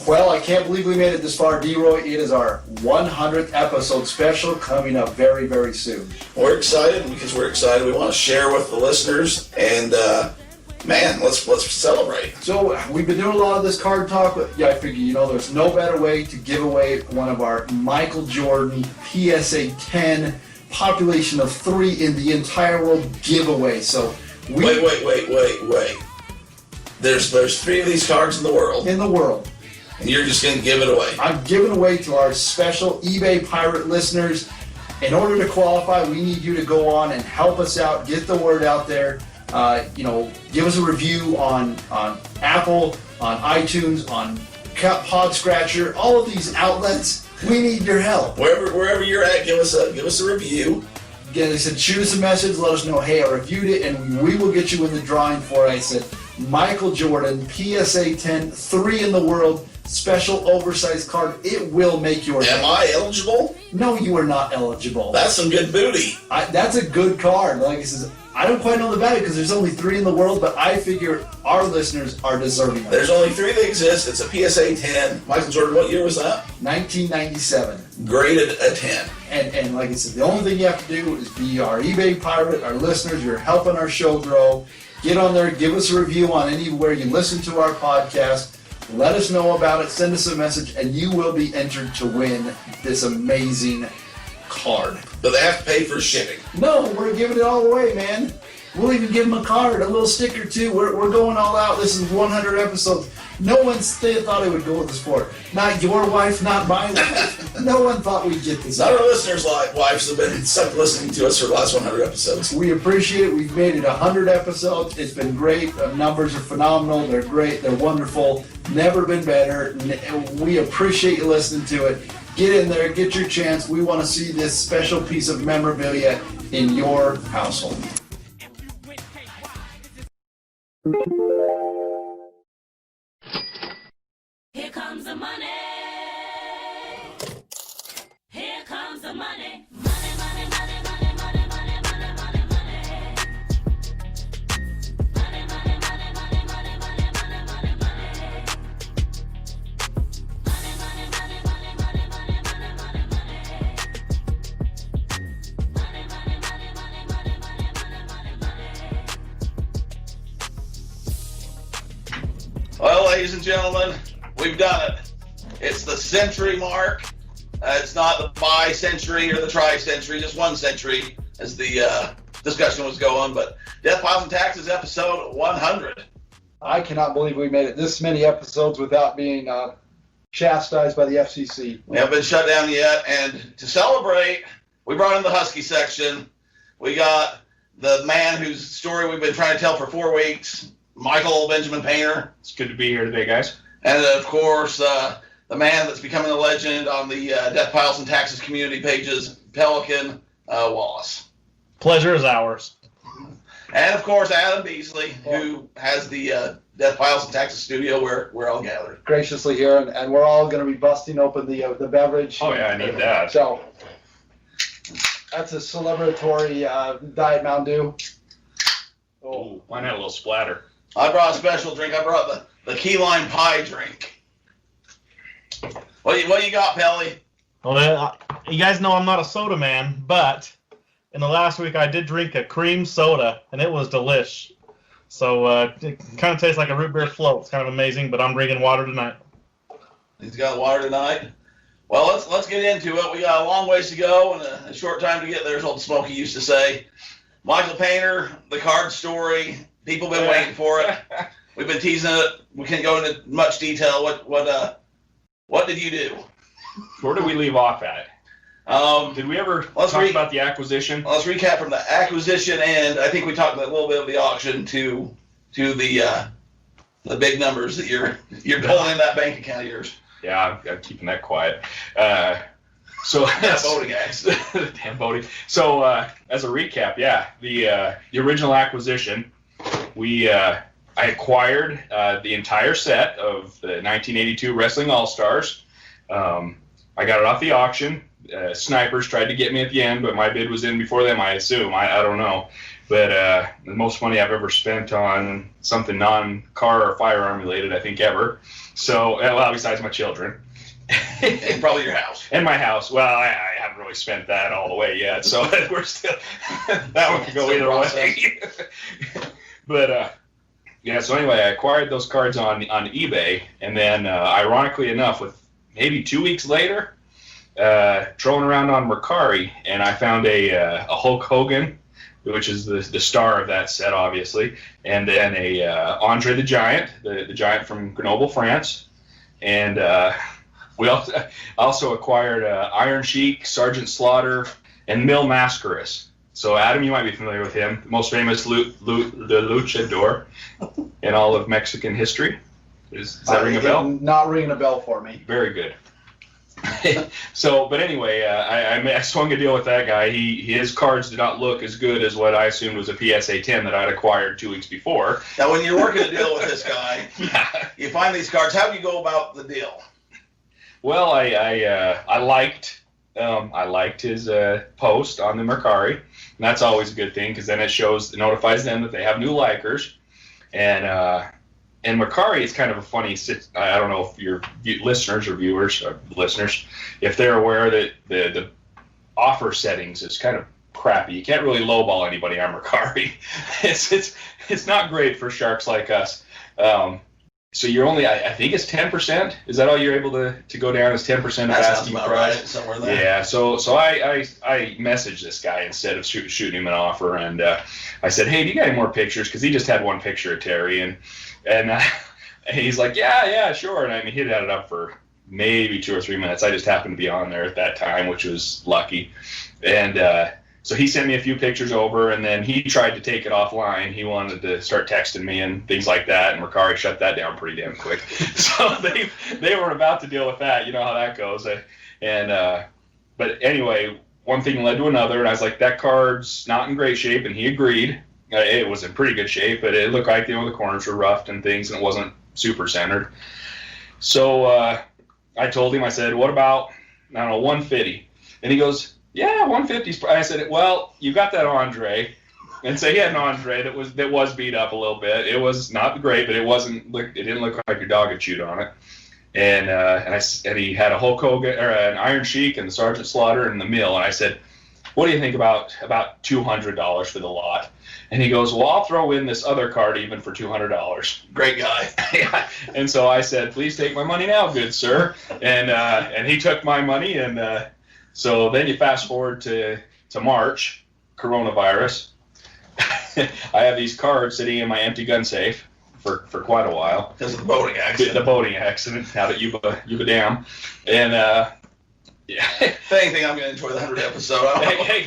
Well, I can't believe we made it this far, D-Roy. It is our 100th episode special coming up very, very soon. We're excited because we're excited. We want to share with the listeners, and man, let's celebrate. So we've been doing a lot of this card talk, but yeah, I figure, there's no better way to give away one of our Michael Jordan PSA 10 population of 3 in the entire world giveaway. So Wait. There's 3 of these cards in the world. And you're just going to give it away. I'm giving away to our special eBay Pirate listeners. In order to qualify, we need you to go on and help us out, get the word out there. Give us a review on Apple, on iTunes, on Pod Scratcher, all of these outlets. We need your help. Wherever you're at, give us a review. Again, they said shoot us a message, let us know, hey, I reviewed it, and we will get you in the drawing for it. I said Michael Jordan, PSA 10, 3 in the world, special oversized card. It will make your Am I eligible? No, you are not eligible. That's some good booty. That's a good card. Like I said, I don't quite know the value because there's only 3 in the world, but I figure our listeners are deserving of it. There's only 3 that exist. It's a PSA 10. Michael Jordan, what year was that? 1997. Graded a 10. And like I said, the only thing you have to do is be our eBay Pirate, our listeners. You're helping our show grow. Get on there, give us a review on anywhere you listen to our podcast. Let us know about it. Send us a message, and you will be entered to win this amazing card. But they have to pay for shipping. No, we're giving it all away, man. We'll even give them a card, a little sticker, too. We're going all out. This is 100 episodes. No one thought it would go with the sport. Not your wife, not my wife. No one thought we'd get this. None of our listeners' wives have been stuck listening to us for the last 100 episodes. We appreciate it. We've made it 100 episodes. It's been great. The numbers are phenomenal. They're great. They're wonderful. Never been better. We appreciate you listening to it. Get in there. Get your chance. We want to see this special piece of memorabilia in your household. Here comes the money. Here comes the money. Money, money, money, money, money, money, money, money, money. Money, money, money, money, money, money, money, money, money. Money, money, money, money, money, money, money, money, money. Money, money, money, money, money, money, money, money. Well, ladies and gentlemen, we've done it. It's the century mark. It's not the bi-century or the tri-century, just 1 century as the discussion was going. But DeathPiles and Taxes, episode 100. I cannot believe we made it this many episodes without being chastised by the FCC. We haven't been shut down yet. And to celebrate, we brought in the Husky Section. We got the man whose story we've been trying to tell for 4 weeks, Michael Benjamin Painter. It's good to be here today, guys. And, of course, the man that's becoming a legend on the DeathPiles and Taxes community pages, Pelican Wallace. Pleasure is ours. And, of course, Adam Beasley, who has the DeathPiles and Taxes studio where we're all gathered. Graciously here, and we're all going to be busting open the beverage. Oh, yeah, I need that. So, that's a celebratory Diet Mountain Dew. Oh, mine had a little splatter. I brought a special drink. I brought the key lime pie drink. What you got, Pelly? Well, you guys know I'm not a soda man, but in the last week I did drink a cream soda, and it was delish. So it kind of tastes like a root beer float. It's kind of amazing, but I'm drinking water tonight. He's got water tonight. Well, let's get into it. We got a long ways to go and a short time to get there, as old Smokey used to say. Michael Painter, the card story. People have been waiting for it. We've been teasing it. We can't go into much detail. What did you do? Where did we leave off at? Did we ever talk about the acquisition? Let's recap from the acquisition end. I think we talked a little bit of the auction to the big numbers that you're pulling in that bank account of yours. Yeah, I'm keeping that quiet. So voting guys. Damn voting. So as a recap, yeah, the original acquisition, I acquired the entire set of the 1982 Wrestling All-Stars. I got it off the auction. Snipers tried to get me at the end, but my bid was in before them, I assume. I don't know. But the most money I've ever spent on something non-car or firearm related, I think, ever. So, well, besides my children. And probably your house. And my house. Well, I haven't really spent that all the way yet, so we're still, that one could go either way. But, yeah, so anyway, I acquired those cards on eBay, and then, ironically enough, with maybe 2 weeks later, trolling around on Mercari, and I found a Hulk Hogan, which is the star of that set, obviously, and then a Andre the Giant, the Giant from Grenoble, France, and we also acquired Iron Sheik, Sergeant Slaughter, and Mil Mascaras. So Adam, you might be familiar with him, the most famous the luchador in all of Mexican history. Does that ring a bell? Not ringing a bell for me. Very good. So, but anyway, I swung a deal with that guy. His cards did not look as good as what I assumed was a PSA 10 that I'd acquired 2 weeks before. Now, when you're working a deal with this guy, you find these cards. How do you go about the deal? Well, I liked his post on the Mercari, and that's always a good thing because then it notifies them that they have new likers, and Mercari is kind of a funny. I don't know if your listeners or viewers or listeners, if they're aware that the offer settings is kind of crappy. You can't really lowball anybody on Mercari. It's not great for sharks like us. So you're only, I think it's 10%. Is that all you're able to go down is 10% of asking price? Right, somewhere there. Yeah. So I messaged this guy instead of shooting him an offer, and I said, hey, do you got any more pictures? Because he just had one picture of Terry, and he's like, yeah, sure. And I mean, he'd had it up for maybe 2 or 3 minutes. I just happened to be on there at that time, which was lucky. And so he sent me a few pictures over, and then he tried to take it offline. He wanted to start texting me and things like that, and Mercari shut that down pretty damn quick. So they were about to deal with that. You know how that goes. But anyway, one thing led to another, and I was like, that card's not in great shape, and he agreed. It was in pretty good shape, but it looked like, the corners were roughed and things, and it wasn't super centered. So I told him, I said, what about, I don't know, 150? And he goes, yeah, 150. I said, well, you got that Andre, and so he had an Andre that was beat up a little bit. It was not great, but it didn't look like your dog had chewed on it. And he had a Hulk Hogan or an Iron Sheik and the Sergeant Slaughter and the Mill. And I said, what do you think about $200 for the lot? And he goes, well, I'll throw in this other card even for $200. Great guy. Yeah. And so I said, please take my money now, good sir. And he took my money, and so then you fast forward to March, coronavirus. I have these cards sitting in my empty gun safe for quite a while. Because of the boating accident. The boating accident, out at Yuba Dam. And, yeah. If anything, I'm going to enjoy the 100th episode. Hey.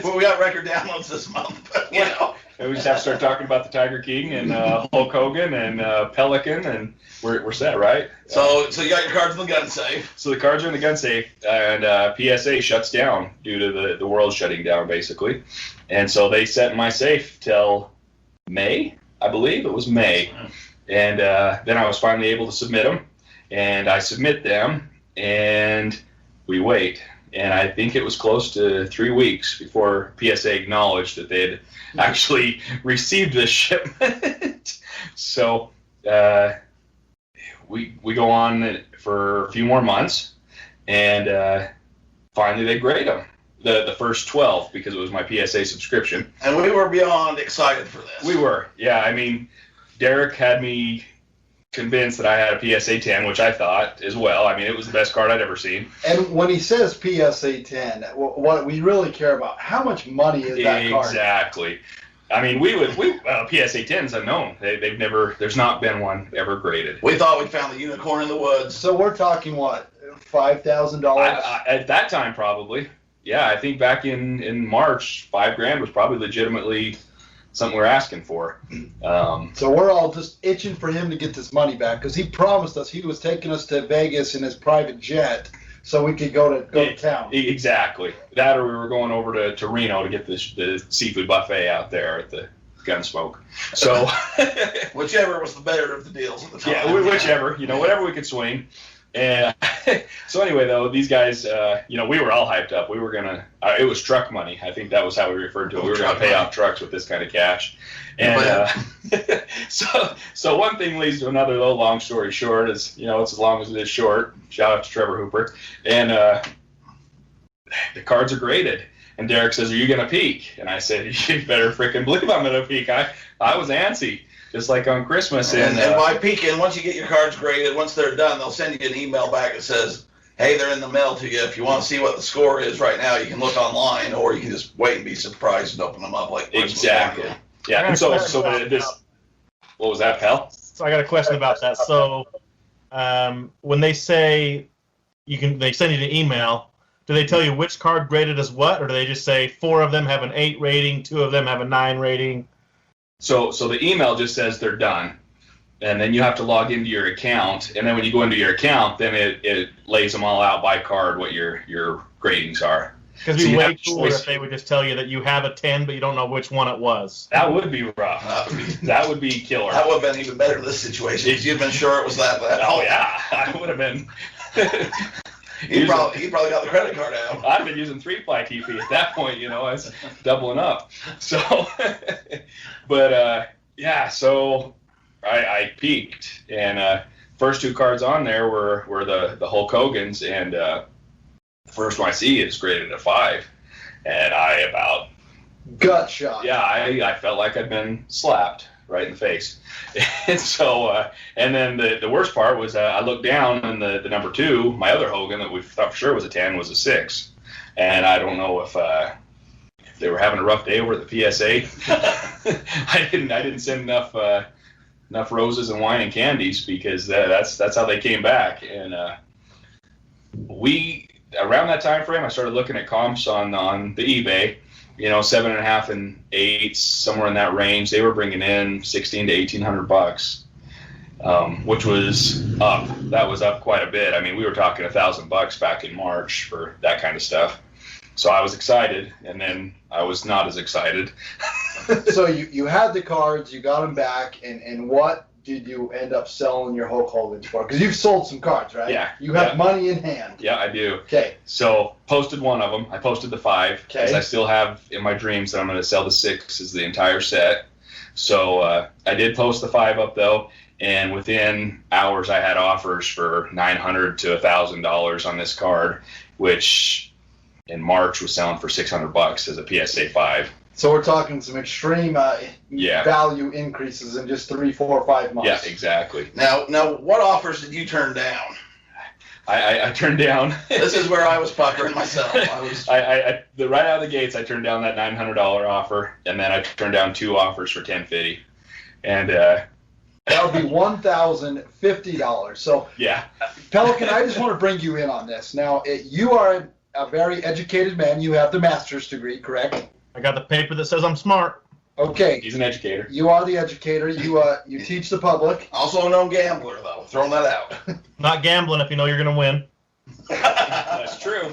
Well, we got record downloads this month, but, you know. And we just have to start talking about the Tiger King and Hulk Hogan and Pelican, and we're set, right? So you got your cards in the gun safe. So the cards are in the gun safe, and PSA shuts down due to the world shutting down, basically. And so they set in my safe till May, I believe. It was May. And then I was finally able to submit them. And I submit them, and we wait. And I think it was close to 3 weeks before PSA acknowledged that they had actually received this shipment. So we go on for a few more months, and finally they grade them, the first 12, because it was my PSA subscription. And we were beyond excited for this. We were, yeah. I mean, Derek had me convinced that I had a PSA 10, which I thought as well. I mean, it was the best card I'd ever seen. And when he says PSA 10, what we really care about, how much money is that card? Exactly. I mean, PSA 10's unknown. They've never, there's not been one ever graded. We thought we found the unicorn in the woods. So we're talking what, $5,000? At that time, probably. Yeah, I think back in March, $5,000 was probably legitimately something we're asking for. So we're all just itching for him to get this money back, because he promised us he was taking us to Vegas in his private jet so we could go to town. Exactly. That, or we were going over to Reno to get the seafood buffet out there at the Gunsmoke. So whichever was the better of the deals at the time. Yeah, whichever, whatever we could swing. And so anyway, though, these guys, we were all hyped up. We were gonna. It was truck money. I think that was how we referred to it. We were gonna pay off trucks with this kind of cash. And so one thing leads to another. Though, long story short, is it's as long as it is short. Shout out to Trevor Hooper. And the cards are graded. And Derek says, "Are you gonna peek?" And I said, "You better freaking believe I'm gonna peek." I was antsy. Just like on Christmas. And by peeking, once you get your cards graded, once they're done, they'll send you an email back that says, hey, they're in the mail to you. If you want to see what the score is right now, you can look online, or you can just wait and be surprised and open them up like Christmas. Exactly. Yeah. And so this, what was that, pal? So I got a question about that. So when they say they send you the email, do they tell you which card graded as what, or do they just say 4 of them have an 8 rating, 2 of them have a 9 rating? So the email just says they're done, and then you have to log into your account, and then when you go into your account, then it lays them all out by card what your gradings are. Because it'd be way cooler if they would just tell you that you have a 10, but you don't know which one it was. That would be rough. That would be killer. That would have been even better in this situation if you'd been sure it was that bad. Oh yeah, I would have been. He probably got the credit card out. I'd been using 3-ply TP at that point, I was doubling up. So, but so I peaked, and first 2 cards on there were the Hulk Hogan's, and the first one I see is graded a 5, and I about gut shot. Yeah, I felt like I'd been slapped right in the face. And so, and then the worst part was I looked down, and the number 2, my other Hogan that we thought for sure was a 10, was a 6. And I don't know if they were having a rough day over at the PSA. I didn't send enough roses and wine and candies, because that's how they came back. And we around that time frame, I started looking at comps on the eBay. 7.5 and 8, somewhere in that range. They were bringing in $1,600 to $1,800, which was up. That was up quite a bit. I mean, we were talking $1,000 back in March for that kind of stuff. So I was excited, and then I was not as excited. So you had the cards, you got them back, and what did you end up selling your Hulk Hogan's for? Because you've sold some cards, right? Yeah. You have money in hand. Yeah, I do. Okay. So posted one of them. I posted the 5, because I still have in my dreams that I'm going to sell the 6 as the entire set. So I did post the 5 up, though, and within hours I had offers for $900 to $1,000 on this card, which in March was selling for $600 as a PSA 5. So we're talking some extreme value increases in just 3, 4, 5 months. Yeah, exactly. Now, what offers did you turn down? I turned down. This is where I was puckering myself. Right out of the gates, I turned down that $900 offer, and then I turned down 2 offers for $1,050, and that would be $1,050. So yeah, Pelican, I just want to bring you in on this. Now, you are a very educated man. You have the master's degree, correct? I got the paper that says I'm smart. Okay. He's an educator. You are the educator. You teach the public. Also a known gambler, though. Throwing that out. Not gambling if you know you're going to win. That's true.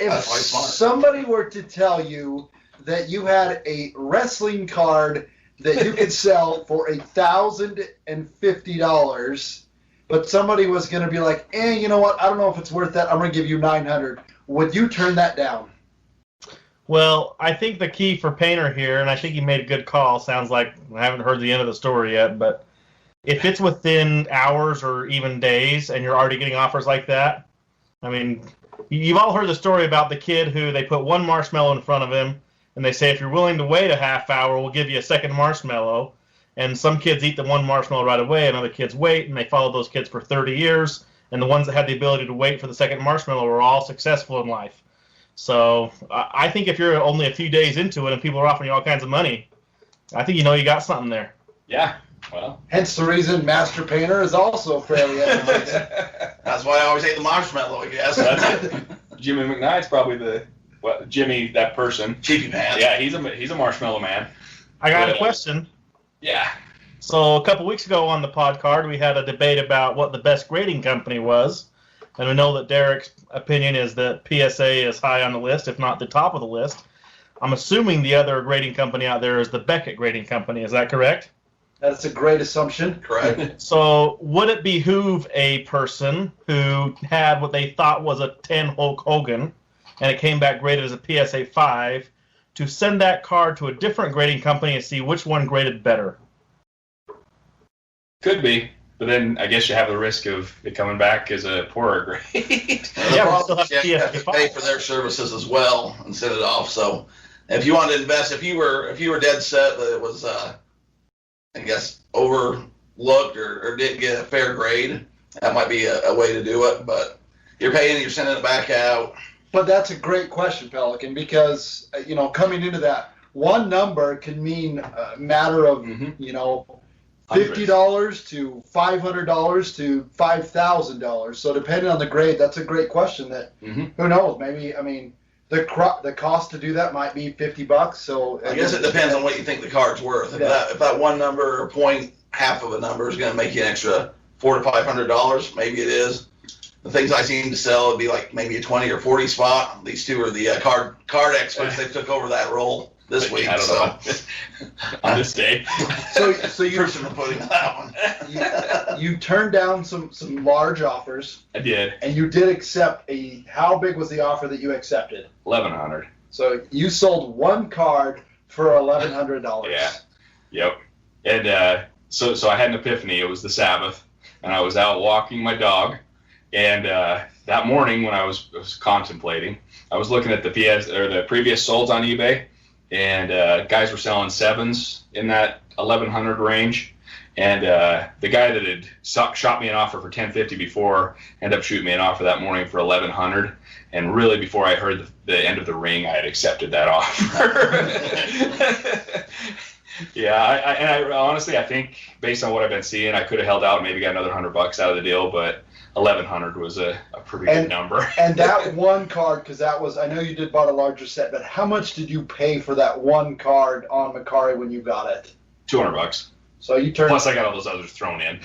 If That's why he's smart. somebody were to tell you that you had a wrestling card that you could sell for $1,050, but somebody was going to be like, you know what? I don't know if it's worth that. I'm going to give you $900. Would you turn that down? Well, I think the key for Painter here, and I think he made a good call, sounds like I haven't heard the end of the story yet, but if it's within hours or even days and you're already getting offers like that, I mean, you've all heard the story about the kid who they put 1 marshmallow in front of him, and they say, if you're willing to wait a half hour, we'll give you a second marshmallow. And some kids eat the 1 marshmallow right away, and other kids wait, and they followed those kids for 30 years, and the ones that had the ability to wait for the second marshmallow were all successful in life. So I think if you're only a few days into it and people are offering you all kinds of money, I think you got something there. Yeah, well. Hence the reason Master Painter is also fairly educated. That's why I always ate the marshmallow, I guess. Jimmy McKnight's probably Jimmy, that person. Cheapy pants. Yeah, he's a marshmallow man. I got a question. Yeah. So a couple weeks ago on the pod card, we had a debate about what the best grading company was. And we know that Derek's opinion is that PSA is high on the list, if not the top of the list. I'm assuming the other grading company out there is the Beckett Grading Company. Is that correct? That's a great assumption. Correct. So would it behoove a person who had what they thought was a 10 Hulk Hogan, and it came back graded as a PSA 5, to send that card to a different grading company and see which one graded better? Could be, but then I guess you have the risk of it coming back as a poorer grade. The Yeah, we problem still is have you have to PSA pay for their services as well and send it off. So if you wanted to invest, if you were dead set that it was, I guess, overlooked or didn't get a fair grade, that might be a way to do it. But you're paying, you're sending it back out. But that's a great question, Pelican, because, coming into that, one number can mean a matter of, $50 to $500 to $5,000. So depending on the grade, that's a great question that, who knows, maybe, the cost to do that might be $50. So I guess it depends on what you think the card's worth. If that one number or point, half of a number is going to make you an extra $400 to $500, maybe it is. The things I seem to sell would be like maybe a 20 or 40 spot. These two are the card experts. They took over that role this week. I don't know. On this day. So you Person to putting that one. you turned down some large offers, I did. and you did accept how big was the offer that you accepted? 1,100. So you sold one card for $1,100. Yeah. Yep. And so I had an epiphany. It was the Sabbath, and I was out walking my dog. And that morning, when I was contemplating, I was looking at the previous solds on eBay, and guys were selling 7s in that 1,100 range. And the guy that had shot me an offer for $1,050 before ended up shooting me an offer that morning for $1,100. And really, before I heard the end of the ring, I had accepted that offer. Yeah, I honestly, I think based on what I've been seeing, I could have held out and maybe got another $100 out of the deal, but 1,100 was a pretty good number. And that one card, because I know you did bought a larger set, but how much did you pay for that one card on Mercari when you got it? $200. So you turned. Plus, I got all those others thrown in.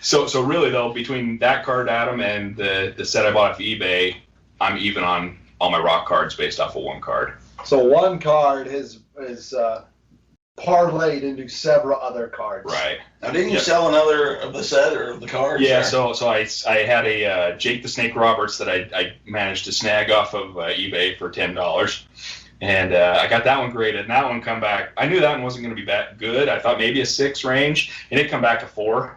So really though, between that card, Adam, and the set I bought off eBay, I'm even on all my rock cards based off of one card. So one card is parlayed into several other cards. Right. Now, didn't you sell another of the set or of the cards? Yeah, or? so I had a Jake the Snake Roberts that I managed to snag off of eBay for $10. And I got that one graded, and that one come back. I knew that one wasn't going to be that good. I thought maybe a 6 range, and it come back a 4.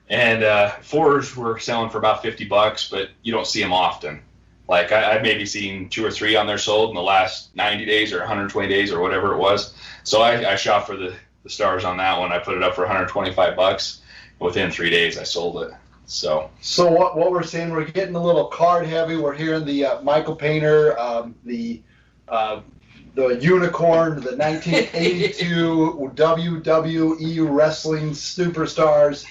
And 4s were selling for about $50, but you don't see them often. Like I've maybe seen 2 or 3 on there sold in the last 90 days or 120 days or whatever it was. So I shot for the stars on that one. I put it up for $125. Within 3 days, I sold it. So what we're saying, we're getting a little card heavy. We're hearing the Michael Painter, the Unicorn, the 1982 WWE Wrestling Superstars.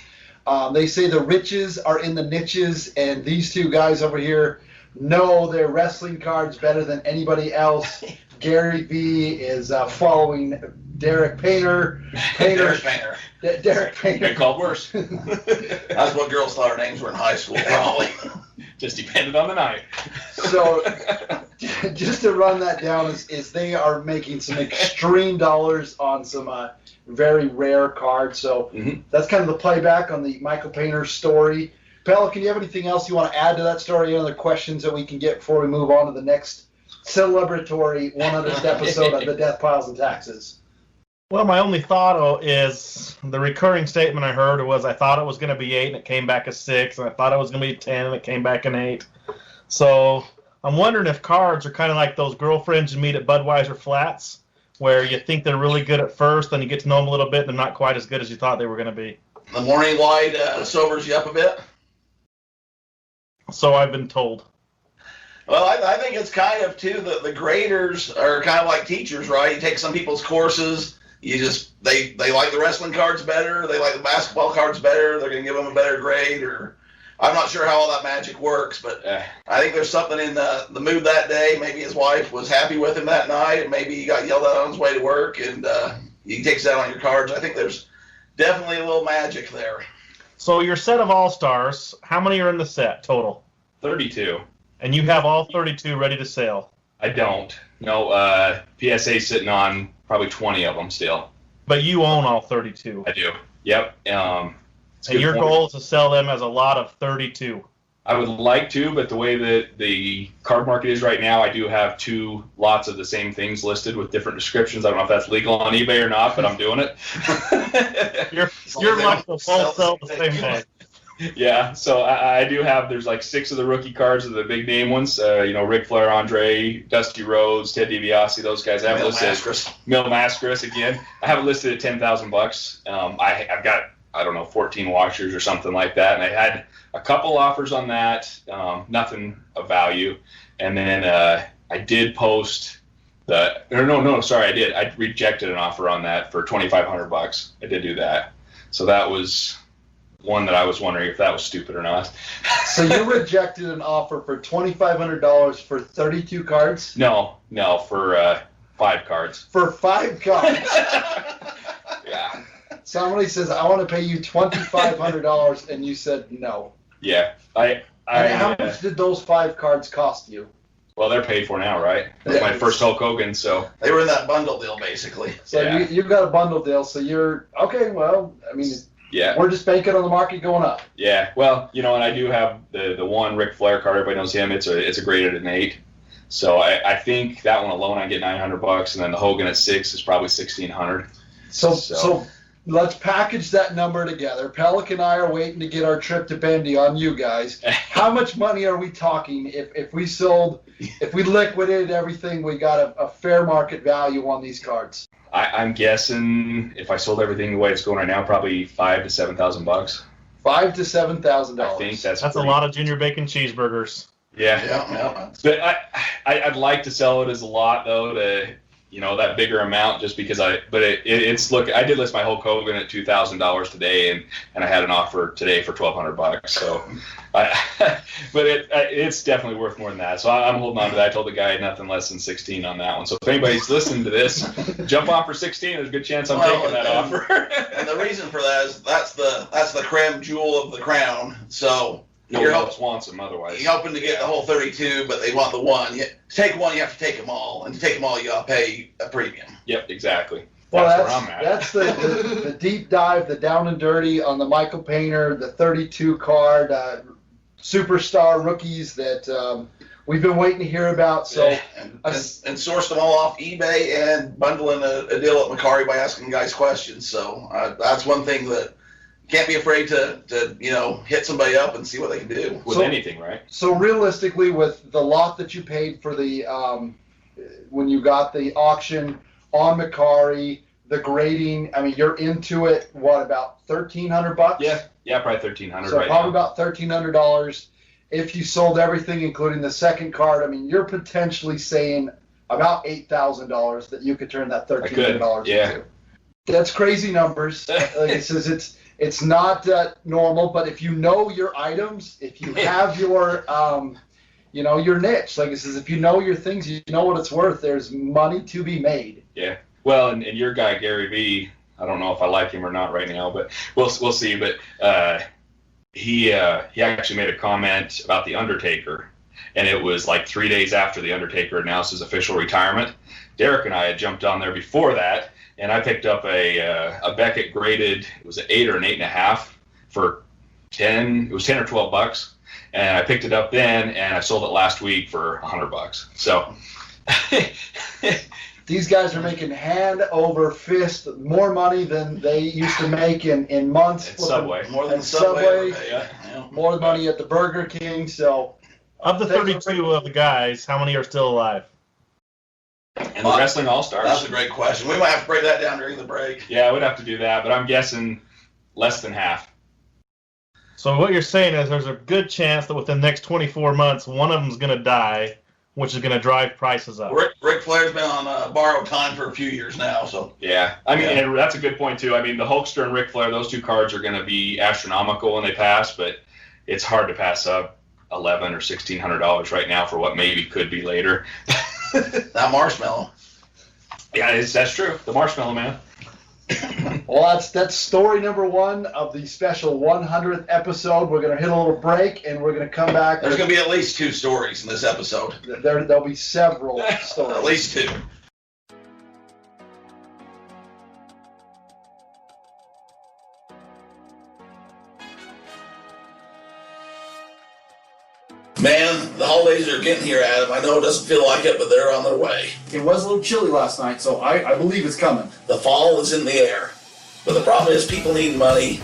They say the riches are in the niches, and these two guys over here know their wrestling cards better than anybody else. Gary V is following Derek Painter. Derek Painter. Derek Painter. been called worse. That's what girls thought our names were in high school, probably. Just depended on the night. So, just to run that down, is they are making some extreme dollars on some very rare cards. So that's kind of the playback on the Michael Painter story. Pelican, do you have anything else you want to add to that story? Any other questions that we can get before we move on to the next celebratory 100th episode of the Death Piles and Taxes? Well, my only thought is the recurring statement I heard was I thought it was going to be 8 and it came back as 6, and I thought it was going to be 10 and it came back an 8. So I'm wondering if cards are kind of like those girlfriends you meet at Budweiser Flats, where you think they're really good at first, then you get to know them a little bit, and they're not quite as good as you thought they were going to be. The morning light sobers you up a bit. So I've been told. Well, I think it's kind of, too, the graders are kind of like teachers, right? You take some people's courses, they like the wrestling cards better, they like the basketball cards better, they're going to give them a better grade, or I'm not sure how all that magic works, but I think there's something in the mood that day. Maybe his wife was happy with him that night, and maybe he got yelled at on his way to work, and he takes that on your cards. I think there's definitely a little magic there. So your set of All-Stars, how many are in the set total? 32. And you have all 32 ready to sell? I don't. No, PSA sitting on probably 20 of them still. But you own all 32. I do. Yep. It's a And good your point. goal is to sell them as a lot of 32. I would like to, but the way that the card market is right now, I do have 2 lots of the same things listed with different descriptions. I don't know if that's legal on eBay or not, but I'm doing it. You're like the both sell the same day. Yeah, so I do have, there's like 6 of the rookie cards of the big name ones. Ric Flair, Andre, Dusty Rhodes, Ted DiBiase, those guys. I have Mil listed. Mascaras. Mil Mascaras again. I have it listed at $10,000. I've got, I don't know, 14 washers or something like that, and I had a couple offers on that, nothing of value. And then I did post I did. I rejected an offer on that for $2,500. I did do that. So that was one that I was wondering if that was stupid or not. So you rejected an offer for $2,500 for 32 cards? No, for 5 cards. For 5 cards. Yeah. Somebody says, I want to pay you $2,500, and you said no. Yeah. And how much did those 5 cards cost you? Well, they're paid for now, right? That's my first Hulk Hogan, so. They were in that bundle deal, basically. So Yeah. you've got a bundle deal, so you're, okay, well, I mean, Yeah. we're just banking on the market going up. Yeah. Well, and I do have the one Ric Flair card. Everybody knows him. It's a graded an 8. So I think that one alone I get $900, and then the Hogan at 6 is probably $1,600. So let's package that number together. Pelican and I are waiting to get our trip to Bendy on you guys. How much money are we talking if we liquidated everything, we got a fair market value on these cards? I'm guessing if I sold everything the way it's going right now, probably $5,000 to $7,000. $5,000 to $7,000. I think that's a lot of junior bacon cheeseburgers. Yeah. Yeah. But I'd like to sell it as a lot though, to that bigger amount, just because I did list my Hulk Hogan at $2,000 today, and I had an offer today for $1,200. So, but it's definitely worth more than that. So I'm holding on to that. I told the guy nothing less than 16 on that one. So if anybody's listening to this, jump off for 16. There's a good chance I'm taking that offer. And the reason for that is that's the creme jewel of the crown. So. Nobody else wants them otherwise. You're hoping to get the whole 32, but they want the one. To take one, you have to take them all, and to take them all, you got to pay a premium. Yep, exactly. Well, that's where I'm at. That's the deep dive, the down and dirty on the Michael Painter, the 32 card superstar rookies that we've been waiting to hear about. So and sourced them all off eBay and bundling a deal at Mercari by asking guys questions. So that's one thing that. Can't be afraid to hit somebody up and see what they can do with anything, right? So realistically, with the lot that you paid for the when you got the auction on Mercari, the grading, I mean, you're into it. What, about $1,300? Yeah, probably $1,300. So right probably now. about $1,300. If you sold everything, including the second card, I mean, you're potentially saying about $8,000 that you could turn that $1,300 into. That's crazy numbers. Like it says, it's not normal, but if you know your items, if you have your, your niche, like it says, if you know your things, you know what it's worth, there's money to be made. Yeah. Well, and your guy, Gary V, I don't know if I like him or not right now, but we'll see. But he actually made a comment about The Undertaker, and it was like 3 days after The Undertaker announced his official retirement. Derek and I had jumped on there before that, and I picked up a Beckett graded, it was an 8 or an 8.5 for 10. It was 10 or 12 bucks, and I picked it up then, and I sold it last week for $100. So these guys are making hand over fist more money than they used to make in months. At Subway, more than Subway. Yeah. More money at the Burger King. So, of the 32 of the guys, how many are still alive? And the Wrestling All-Stars. That's a great question. We might have to break that down during the break. Yeah, we'd have to do that, but I'm guessing less than half. So what you're saying is there's a good chance that within the next 24 months, one of them's going to die, which is going to drive prices up. Ric Flair's been on borrowed time for a few years now, so. Yeah, I mean, and that's a good point, too. I mean, the Hulkster and Ric Flair, those 2 cards are going to be astronomical when they pass, but it's hard to pass up $1,100 or $1,600 right now for what maybe could be later. That marshmallow. Yeah, that's true. The Marshmallow Man. Well, that's story number 1 of the special 100th episode. We're going to hit a little break, and we're going to come back. There's going to be at least 2 stories in this episode. There'll be several stories. At least 2. Man, the holidays are getting here, Adam. I know it doesn't feel like it, but they're on their way. It was a little chilly last night, so I believe it's coming. The fall is in the air. But the problem is people need money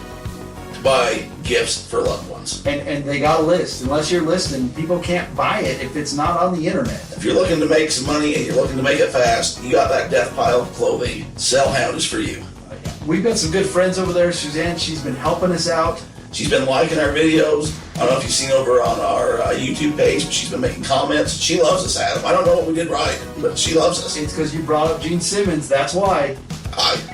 to buy gifts for loved ones. And they got a list. Unless you're listing, people can't buy it if it's not on the internet. If you're looking to make some money and you're looking to make it fast, you got that death pile of clothing. Sellhound is for you. We've got some good friends over there. Suzanne, she's been helping us out. She's been liking our videos. I don't know if you've seen over on our YouTube page, but she's been making comments. She loves us, Adam. I don't know what we did right, but she loves us. It's because you brought up Gene Simmons. That's why.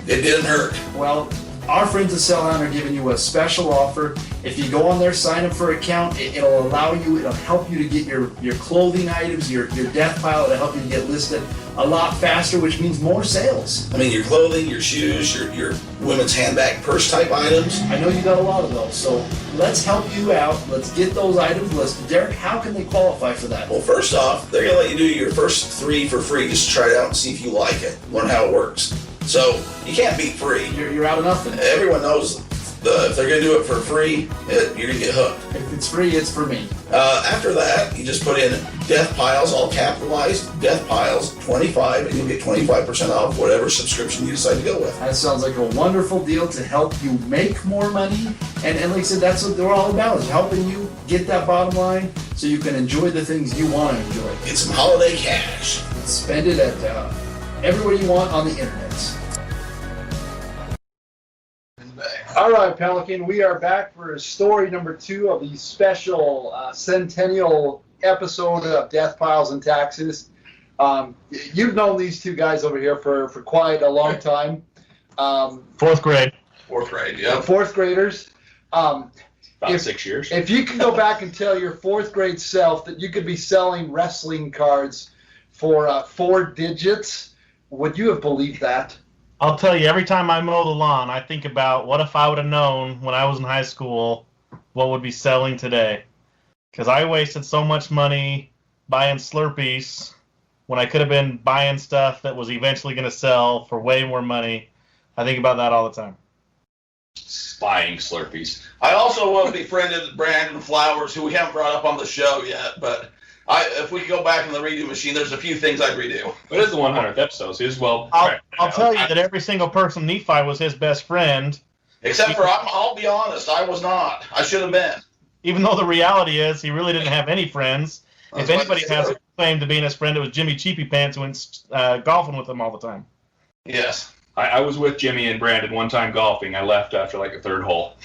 It didn't hurt. Well, our friends at Sellhound are giving you a special offer. If you go on there, sign up for an account, it'll allow you, it'll help you to get your clothing items, your death pile, it'll help you to get listed a lot faster, which means more sales. I mean, your clothing, your shoes, your women's handbag, purse type items. I know you got a lot of those, so let's help you out. Let's get those items listed. Derek, how can they qualify for that? Well, first off, they're going to let you do your first 3 for free just to try it out and see if you like it, learn how it works. So you can't beat free. You're out of nothing. Everyone knows if they're going to do it for free, you're going to get hooked. If it's free, it's for me. After that, you just put in Death Piles, all capitalized, Death Piles 25, and you'll get 25% off whatever subscription you decide to go with. That sounds like a wonderful deal to help you make more money. And like I said, that's what they're all about, is helping you get that bottom line so you can enjoy the things you want to enjoy. Get some holiday cash. Spend it at everywhere you want on the internet. All right, Pelican, we are back for story number 2 of the special centennial episode of Death Piles and Taxes. You've known these two guys over here for quite a long time. 4th grade. 4th grade, yeah. 4th graders. About 6 years. If you could go back and tell your 4th grade self that you could be selling wrestling cards for 4 digits, would you have believed that? I'll tell you, every time I mow the lawn, I think about what if I would have known when I was in high school what would be selling today. Because I wasted so much money buying Slurpees when I could have been buying stuff that was eventually going to sell for way more money. I think about that all the time. Buying Slurpees. I also befriended Brandon Flowers, who we haven't brought up on the show yet, but if we could go back in the redo machine, there's a few things I'd redo. It is the 100th episode, so I'll tell you that every single person Nephi was his best friend. Except for, I'll be honest, I was not. I should have been. Even though the reality is he really didn't have any friends. If anybody has a claim to being his friend, it was Jimmy Cheapy Pants, who went golfing with him all the time. Yes. I was with Jimmy and Brandon one time golfing. I left after like the 3rd hole.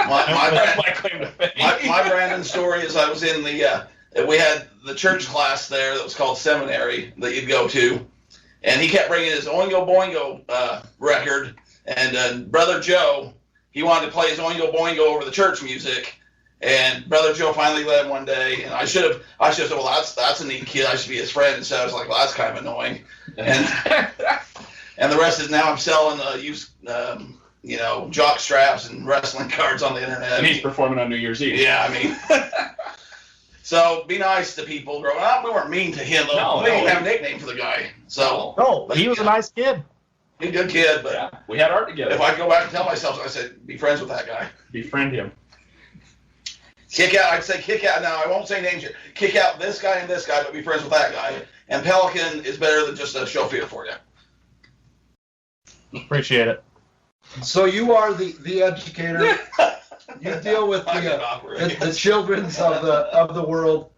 My claim to fame. my Brandon story is I was in we had the church class there that was called seminary that you'd go to, and he kept bringing his Oingo Boingo record, and Brother Joe, he wanted to play his Oingo Boingo over the church music, and Brother Joe finally let him one day, and I should have said, well, that's a neat kid, I should be his friend, and so I was like, well, that's kind of annoying, and and the rest is now I'm selling used jock straps and wrestling cards on the internet. And he's performing on New Year's Eve. Yeah, I mean. So be nice to people growing up. We weren't mean to him, though. No, we didn't have a nickname for the guy. So No, he was a nice kid. he's a good kid, but Yeah, we had art together. if I go back and tell myself, I said, be friends with that guy. Befriend him. I'd say kick out. Now, I won't say names here. Kick out this guy and this guy, but be friends with that guy. And Pelican is better than just a show feeder for you. Appreciate it. So you are the educator. You deal with the children's of the world.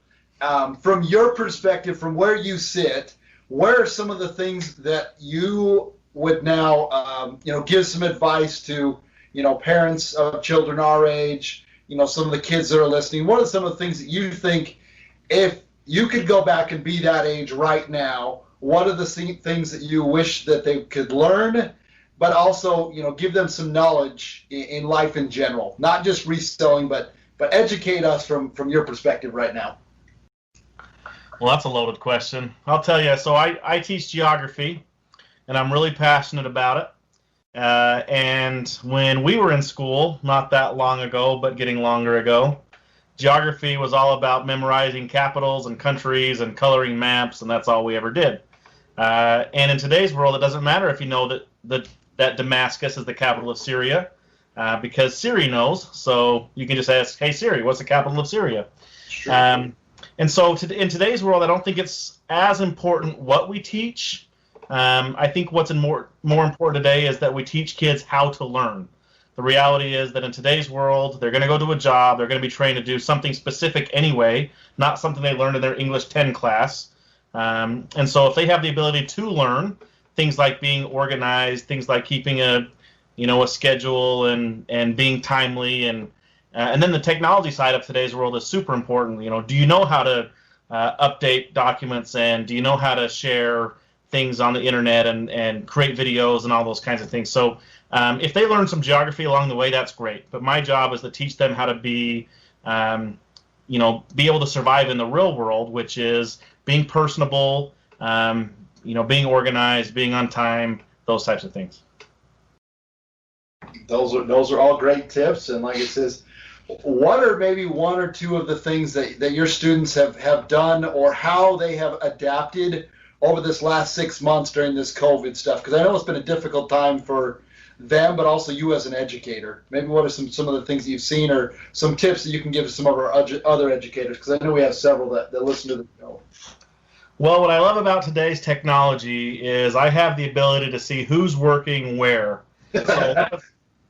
From your perspective, from where you sit, where are some of the things that you would now, give some advice to, parents of children our age, some of the kids that are listening? What are some of the things that you think, if you could go back and be that age right now, what are the things that you wish that they could learn, but also, give them some knowledge in life in general, not just reselling, but educate us from your perspective right now. Well, that's a loaded question. I'll tell you. So I teach geography, and I'm really passionate about it. And when we were in school, not that long ago, but getting longer ago, geography was all about memorizing capitals and countries and coloring maps, and that's all we ever did. And in today's world, it doesn't matter if you know that Damascus is the capital of Syria, because Siri knows. So you can just ask, hey, Siri, what's the capital of Syria? True. And so in today's world, I don't think it's as important what we teach. I think what's more important today is that we teach kids how to learn. The reality is that in today's world, they're going to go to a job, they're going to be trained to do something specific anyway, not something they learned in their English 10 class. And so if they have the ability to learn, things like being organized, things like keeping a schedule and being timely, and then the technology side of today's world is super important. Do you know how to update documents, and do you know how to share things on the internet and create videos and all those kinds of things? So if they learn some geography along the way, that's great. But my job is to teach them how to be able to survive in the real world, which is being personable, being organized, being on time, those types of things. Those are all great tips. And like it says, what are maybe one or two of the things that your students have done, or how they have adapted over this last 6 months during this COVID stuff? Because I know it's been a difficult time for them, but also you as an educator. Maybe what are some of the things that you've seen, or some tips that you can give to some of our other educators? Because I know we have several that listen to the show. Well, what I love about today's technology is I have the ability to see who's working where. So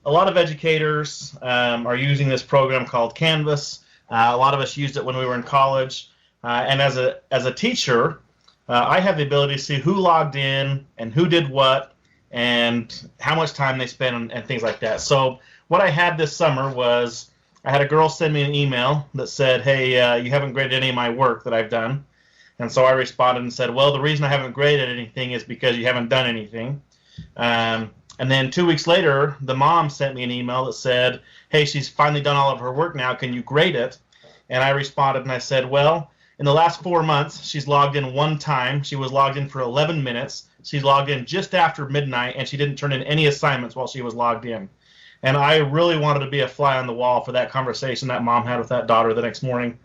a lot of educators are using this program called Canvas. A lot of us used it when we were in college. And as a teacher, I have the ability to see who logged in and who did what and how much time they spent and things like that. So what I had this summer was I had a girl send me an email that said, hey, you haven't graded any of my work that I've done. And so I responded and said, well, the reason I haven't graded anything is because you haven't done anything. And then 2 weeks later, the mom sent me an email that said, hey, she's finally done all of her work now. Can you grade it? And I responded and I said, well, in the last 4 months, she's logged in one time. She was logged in for 11 minutes. She's logged in just after midnight, and she didn't turn in any assignments while she was logged in. And I really wanted to be a fly on the wall for that conversation that mom had with that daughter the next morning.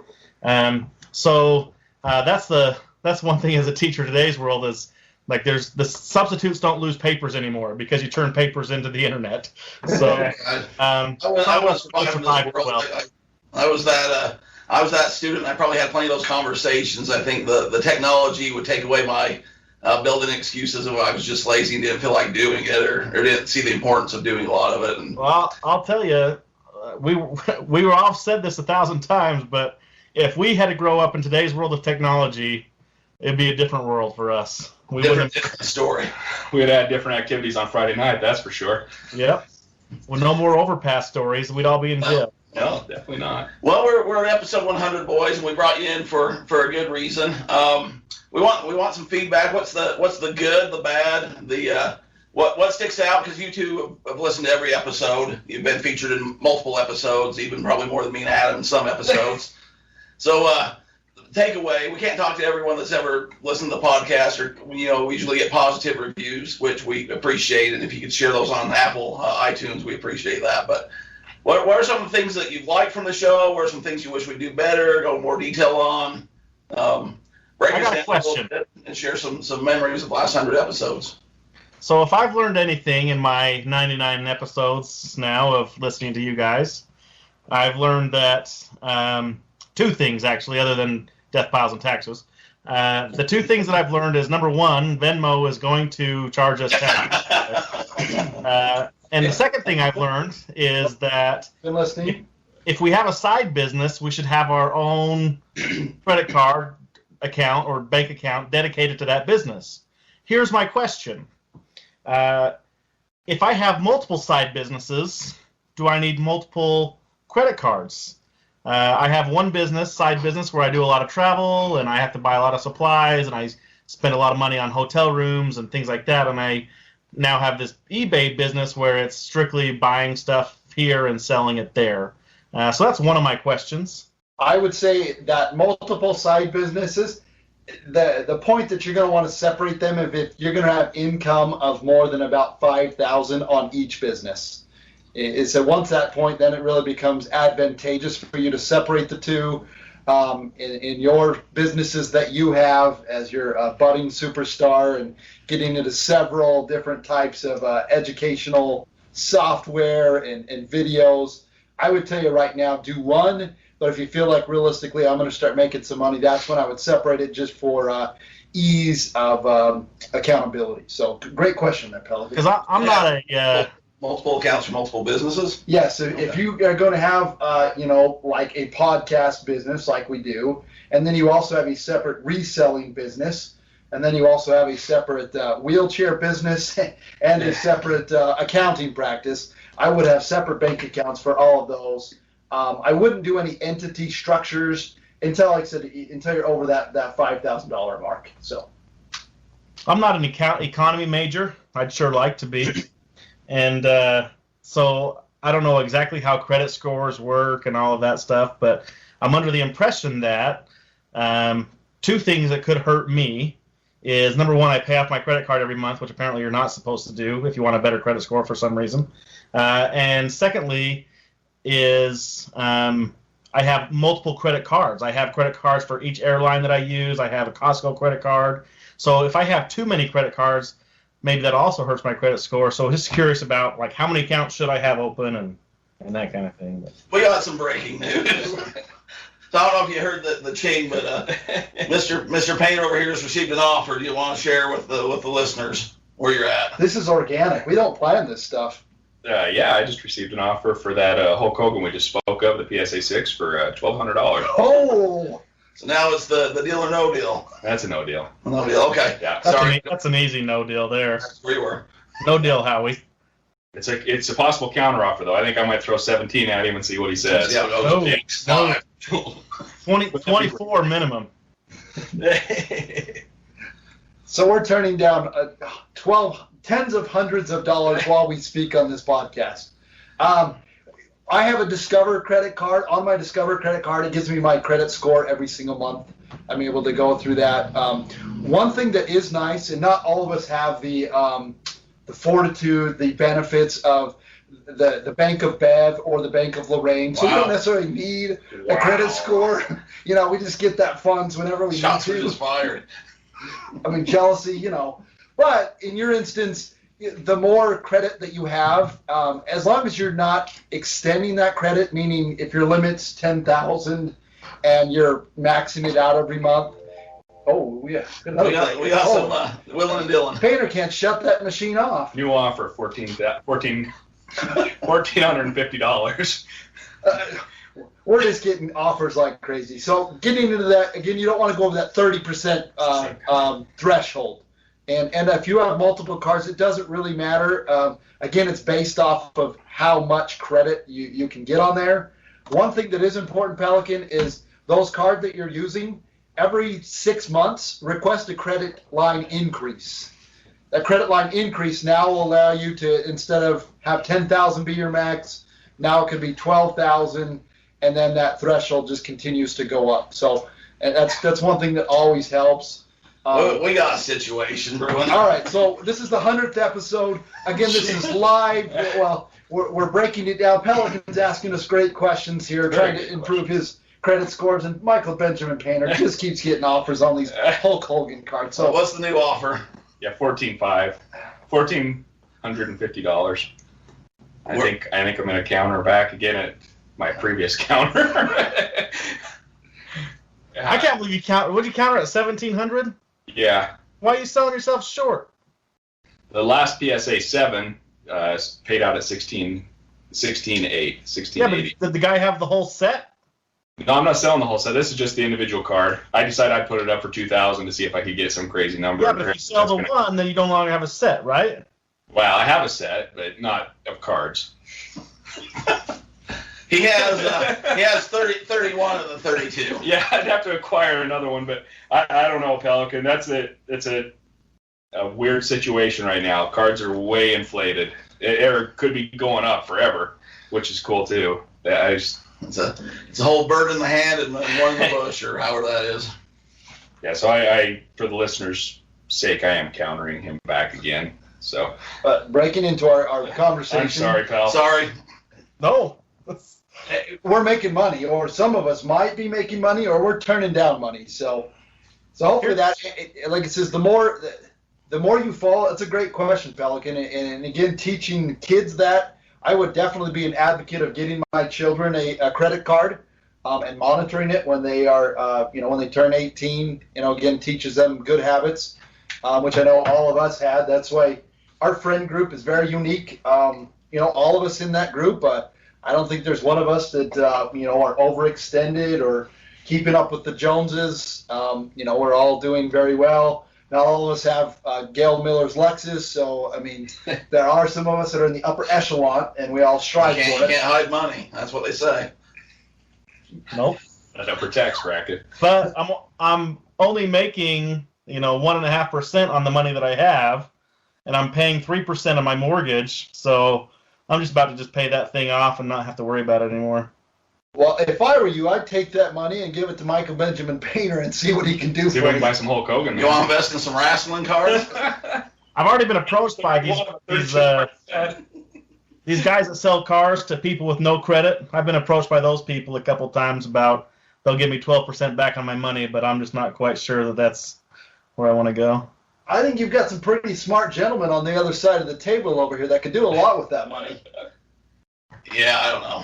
So that's one thing as a teacher in today's world is, like, there's the substitutes don't lose papers anymore because you turn papers into the internet. So I was surviving this world. I was that student. I probably had plenty of those conversations. I think the technology would take away my building excuses if I was just lazy and didn't feel like doing it, or didn't see the importance of doing a lot of it. And well, I'll tell you, we were all said this 1,000 times, but if we had to grow up in today's world of technology, it'd be a different world for us. Different story. We'd had different activities on Friday night, that's for sure. Yep. With no more overpass stories, we'd all be in jail. No, definitely not. Well, we're at episode 100, boys, and we brought you in for a good reason. We want some feedback. What's the good, the bad, the what sticks out? Because you two have listened to every episode. You've been featured in multiple episodes, even probably more than me and Adam in some episodes. So takeaway: we can't talk to everyone that's ever listened to the podcast, or we usually get positive reviews, which we appreciate, and if you could share those on Apple iTunes, we appreciate that. But what are some of the things that you've liked from the show? What are some things you wish we'd do better? Go more detail on. Break us down a little bit and share some memories of the last 100 episodes. So if I've learned anything in my 99 episodes now of listening to you guys, I've learned that two things, actually, other than DeathPiles and taxes. The two things that I've learned is, number one, Venmo is going to charge us tax. And the second thing I've learned is that if we have a side business, we should have our own credit card account or bank account dedicated to that business. Here's my question. If I have multiple side businesses, do I need multiple credit cards? I have one side business where I do a lot of travel and I have to buy a lot of supplies and I spend a lot of money on hotel rooms and things like that. And I now have this eBay business where it's strictly buying stuff here and selling it there. So that's one of my questions. I would say that multiple side businesses, the point that you're going to want to separate them if you're going to have income of more than about $5,000 on each business. So once that point, then it really becomes advantageous for you to separate the two. In your businesses that you have as your budding superstar and getting into several different types of educational software and videos, I would tell you right now, do one But if you feel like realistically I'm going to start making some money, that's when I would separate it just for ease of accountability. So great question there, Pelican. Because I'm not a Multiple accounts for multiple businesses? Yes, so if you are going to have, like a podcast business like we do, and then you also have a separate reselling business, and then you also have a separate wheelchair business and a separate accounting practice, I would have separate bank accounts for all of those. I wouldn't do any entity structures until, like I said, until you're over that $5,000 mark. So I'm not an economy major. I'd sure like to be. And so I don't know exactly how credit scores work and all of that stuff, but I'm under the impression that two things that could hurt me is, number one, I pay off my credit card every month, which apparently you're not supposed to do if you want a better credit score for some reason. And secondly is I have multiple credit cards. I have credit cards for each airline that I use. I have a Costco credit card. So if I have too many credit cards, maybe that also hurts my credit score. So just curious about, like, how many accounts should I have open and that kind of thing. We got some breaking news. So I don't know if you heard the chain, but Mr. Painter over here has received an offer. Do you want to share with the listeners where you're at? this is organic. We don't plan this stuff. Yeah, I just received an offer for that Hulk Hogan we just spoke of, the PSA 6, for $1,200. Oh! So now it's the deal or no deal. That's a no deal. No deal. Okay. Yeah, Sorry. That's an easy no deal there. That's where you were. No deal, Howie. It's a possible counter offer though. I think I might throw 17 at him and see what he says. See how it goes. No. Fine. 24 minimum. So we're turning down tens of hundreds of dollars while we speak on this podcast. I have a Discover credit card. On my Discover credit card, it gives me my credit score every single month. I'm able to go through that. One thing that is nice, and not all of us have the fortitude, the benefits of the Bank of Bev or the Bank of Lorraine. So we don't necessarily need a credit score. We just get that funds whenever we Shots need were to. just fired. I mean, jealousy, But in your instance, the more credit that you have, as long as you're not extending that credit, meaning if your limit's $10,000 and you're maxing it out every month. Oh, yeah. We got some willing and dealing. Painter can't shut that machine off. New offer, $1,450. We're just getting offers like crazy. So getting into that, again, you don't want to go over that 30% threshold. And if you have multiple cards, it doesn't really matter. Again, it's based off of how much credit you can get on there. One thing that is important, Pelican, is those cards that you're using, every 6 months, request a credit line increase. That credit line increase now will allow you to, instead of have 10,000 be your max, now it could be 12,000, and then that threshold just continues to go up. So and that's one thing that always helps. We got a situation brewing. All right, so this is the 100th episode. Again, this is live. Well, we're breaking it down. Pelican's asking us great questions here, trying to improve his credit scores, and Michael Benjamin Painter just keeps getting offers on these Hulk Hogan cards. So what's the new offer? Yeah, $1,450. I think I'm gonna counter back again at my previous counter. I can't believe you count. Would you counter at 1,700? Yeah. Why are you selling yourself short? The last PSA 7 paid out at 16.8. Yeah, but did the guy have the whole set? No, I'm not selling the whole set. This is just the individual card. I decided I'd put it up for $2,000 to see if I could get some crazy number. Yeah, but if you sell the one, then you no longer have a set, right? Well, I have a set, but not of cards. He has 31 of the 32. Yeah, I'd have to acquire another one, but I don't know, Pelican. It's a weird situation right now. Cards are way inflated. It could be going up forever, which is cool too. It's a whole bird in the hand and one in the bush, or however that is. Yeah, so I for the listeners' sake, I am countering him back again. So breaking into our conversation. I'm sorry, pal. Sorry. No. We're making money, or some of us might be making money, or we're turning down money. So hopefully that, like it says, the more you fall. It's a great question, Pelican, and again, teaching kids that, I would definitely be an advocate of getting my children a credit card. and monitoring it when they are, when they turn 18. Again, teaches them good habits, which I know all of us had. That's why our friend group is very unique. All of us in that group, I don't think there's one of us that are overextended or keeping up with the Joneses. We're all doing very well. Not all of us have Gail Miller's Lexus, so there are some of us that are in the upper echelon, and we all strive for You it. can't hide money. That's what they say. Nope. An upper tax bracket. But I'm only making 1.5% on the money that I have, and I'm paying 3% of my mortgage. So I'm just about to just pay that thing off and not have to worry about it anymore. Well, if I were you, I'd take that money and give it to Michael Benjamin Painter and see what he can do See if for I can you. buy some Hulk Hogan. You want to invest in some wrestling cards? I've already been approached by these guys that sell cars to people with no credit. I've been approached by those people a couple times about they'll give me 12% back on my money, but I'm just not quite sure that that's where I want to go. I think you've got some pretty smart gentlemen on the other side of the table over here that could do a lot with that money. Yeah, I don't know.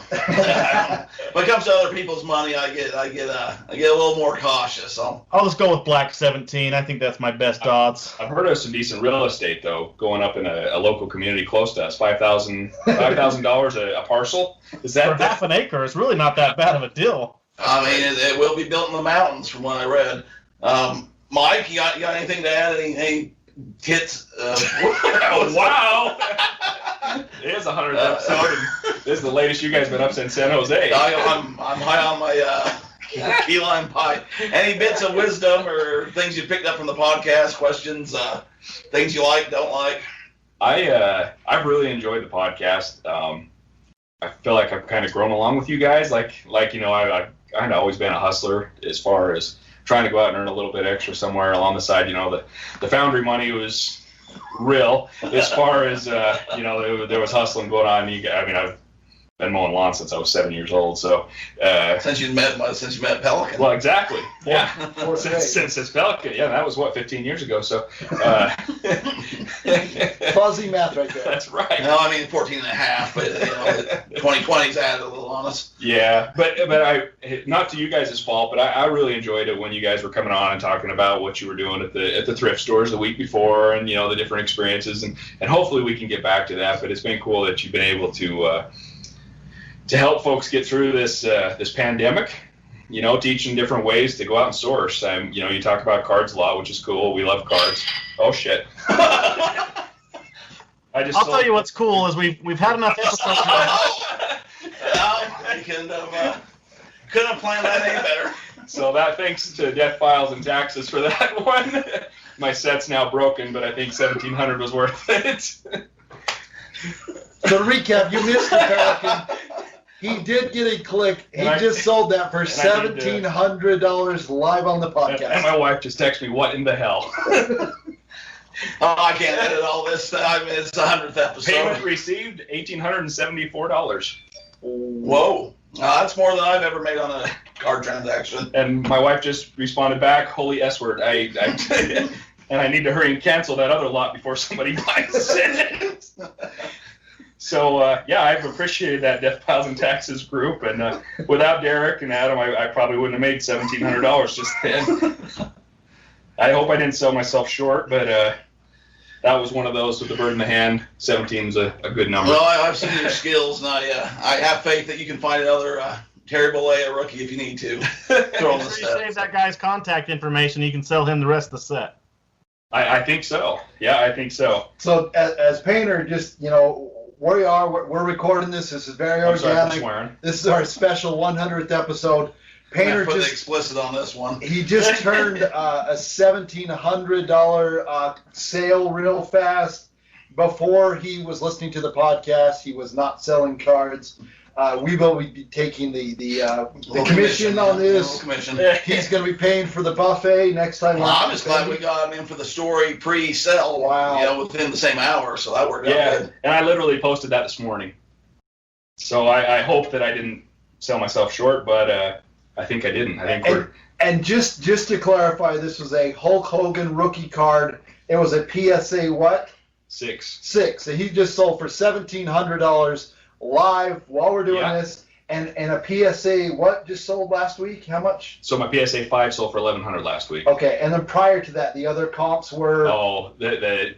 When it comes to other people's money, I get a little more cautious. So I'll just go with Black 17. I think that's my best odds. I've heard of some decent real estate though, going up in a local community close to us, $5,000 a parcel. Is For that half an acre, it's really not that bad of a deal. it will be built in the mountains, from what I read. Mike, you got anything to add? Any hits? Wow! It is 100th episode. And this is the latest you guys been up since San Jose. I'm high on my key lime pie. Any bits of wisdom or things you picked up from the podcast? Questions? Things you like, don't like? I've really enjoyed the podcast. I feel like I've kind of grown along with you guys. I've kind of always been a hustler as far as trying to go out and earn a little bit extra somewhere along the side. The foundry money was real as far as there was hustling going on. I've been mowing lawn since I was 7 years old. So Since you met Pelican. well, exactly, yeah. Okay. Since Pelican, yeah, that was 15 years ago. So Fuzzy math right there. that's right. No, 14 and a half, but 2020's added a little on us. Yeah, but I, not to you guys' fault, but I really enjoyed it when you guys were coming on and talking about what you were doing at the thrift stores the week before, and the different experiences, and hopefully we can get back to that. But it's been cool that you've been able to help folks get through this pandemic. Teaching different ways to go out and source. You talk about cards a lot, which is cool. We love cards. Oh shit. I'll tell you what's cool is we've had enough episodes. I couldn't have planned that any better. So that thanks to DeathPiles and taxes for that one. My set's now broken, but I think $1,700 was worth it. So to recap, you missed the Pelican. He did get a click. He just sold that for $1,700 live on the podcast. And my wife just texted me, "What in the hell?" I can't edit all this. It's the 100th episode. Payment received $1,874. Whoa. That's more than I've ever made on a card transaction. And my wife just responded back, "Holy S word." And I need to hurry and cancel that other lot before somebody buys it. So, I've appreciated that DeathPiles and Taxes group. And without Derek and Adam, I probably wouldn't have made $1,700 just then. I hope I didn't sell myself short, but that was one of those with the bird in the hand. 17's a good number. Well, I've seen your skills, and I have faith that you can find another Terry Bollea rookie if you need to. Throw on the Make sure you set. save that guy's contact information. You can sell him the rest of the set. I think so. Yeah, I think so. So as Painter, just, where you are, we're recording this. This is very I'm sorry for organic. swearing. This is our special 100th episode. I'm gonna Painter put the just explicit on this one. he just turned a $1,700 sale real fast. Before he was listening to the podcast, he was not selling cards. We will be taking the commission on this. Commission. He's going to be paying for the buffet next time. Well, I'm just glad we got him in for the story pre-sell. Wow. Within the same hour, so that worked out Yeah, good. and I literally posted that this morning. So I hope that I didn't sell myself short, but I think I didn't. I think And just to clarify, this was a Hulk Hogan rookie card. It was a PSA what? 6. 6. So he just sold for $1,700 live while we're doing Yeah. this. And a PSA, what just sold last week? How much? So my PSA 5 sold for $1,100 last week. Okay, and then prior to that, the other comps were. Oh, a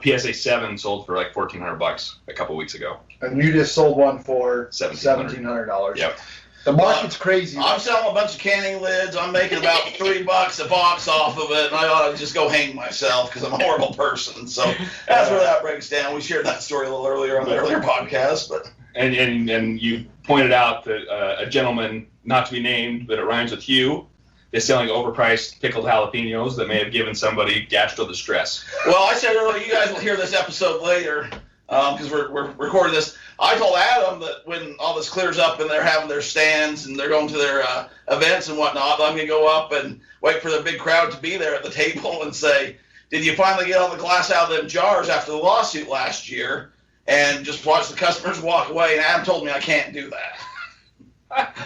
PSA 7 sold for like $1,400 a couple weeks ago. And you just sold one for $1,700. $1,700. Yep. The market's crazy. I'm selling a bunch of canning lids. I'm making about $3 a box off of it, and I ought to just go hang myself because I'm a horrible person. So that's where that breaks down. We shared that story a little earlier on the earlier podcast, but. And you pointed out that a gentleman, not to be named, but it rhymes with Hugh, is selling overpriced pickled jalapenos that may have given somebody gastro distress. Well, I said earlier, you guys will hear this episode later because we're recording this. I told Adam that when all this clears up and they're having their stands and they're going to their events and whatnot, I'm going to go up and wait for the big crowd to be there at the table and say, did you finally get all the glass out of them jars after the lawsuit last year? And just watch the customers walk away. And Adam told me I can't do that.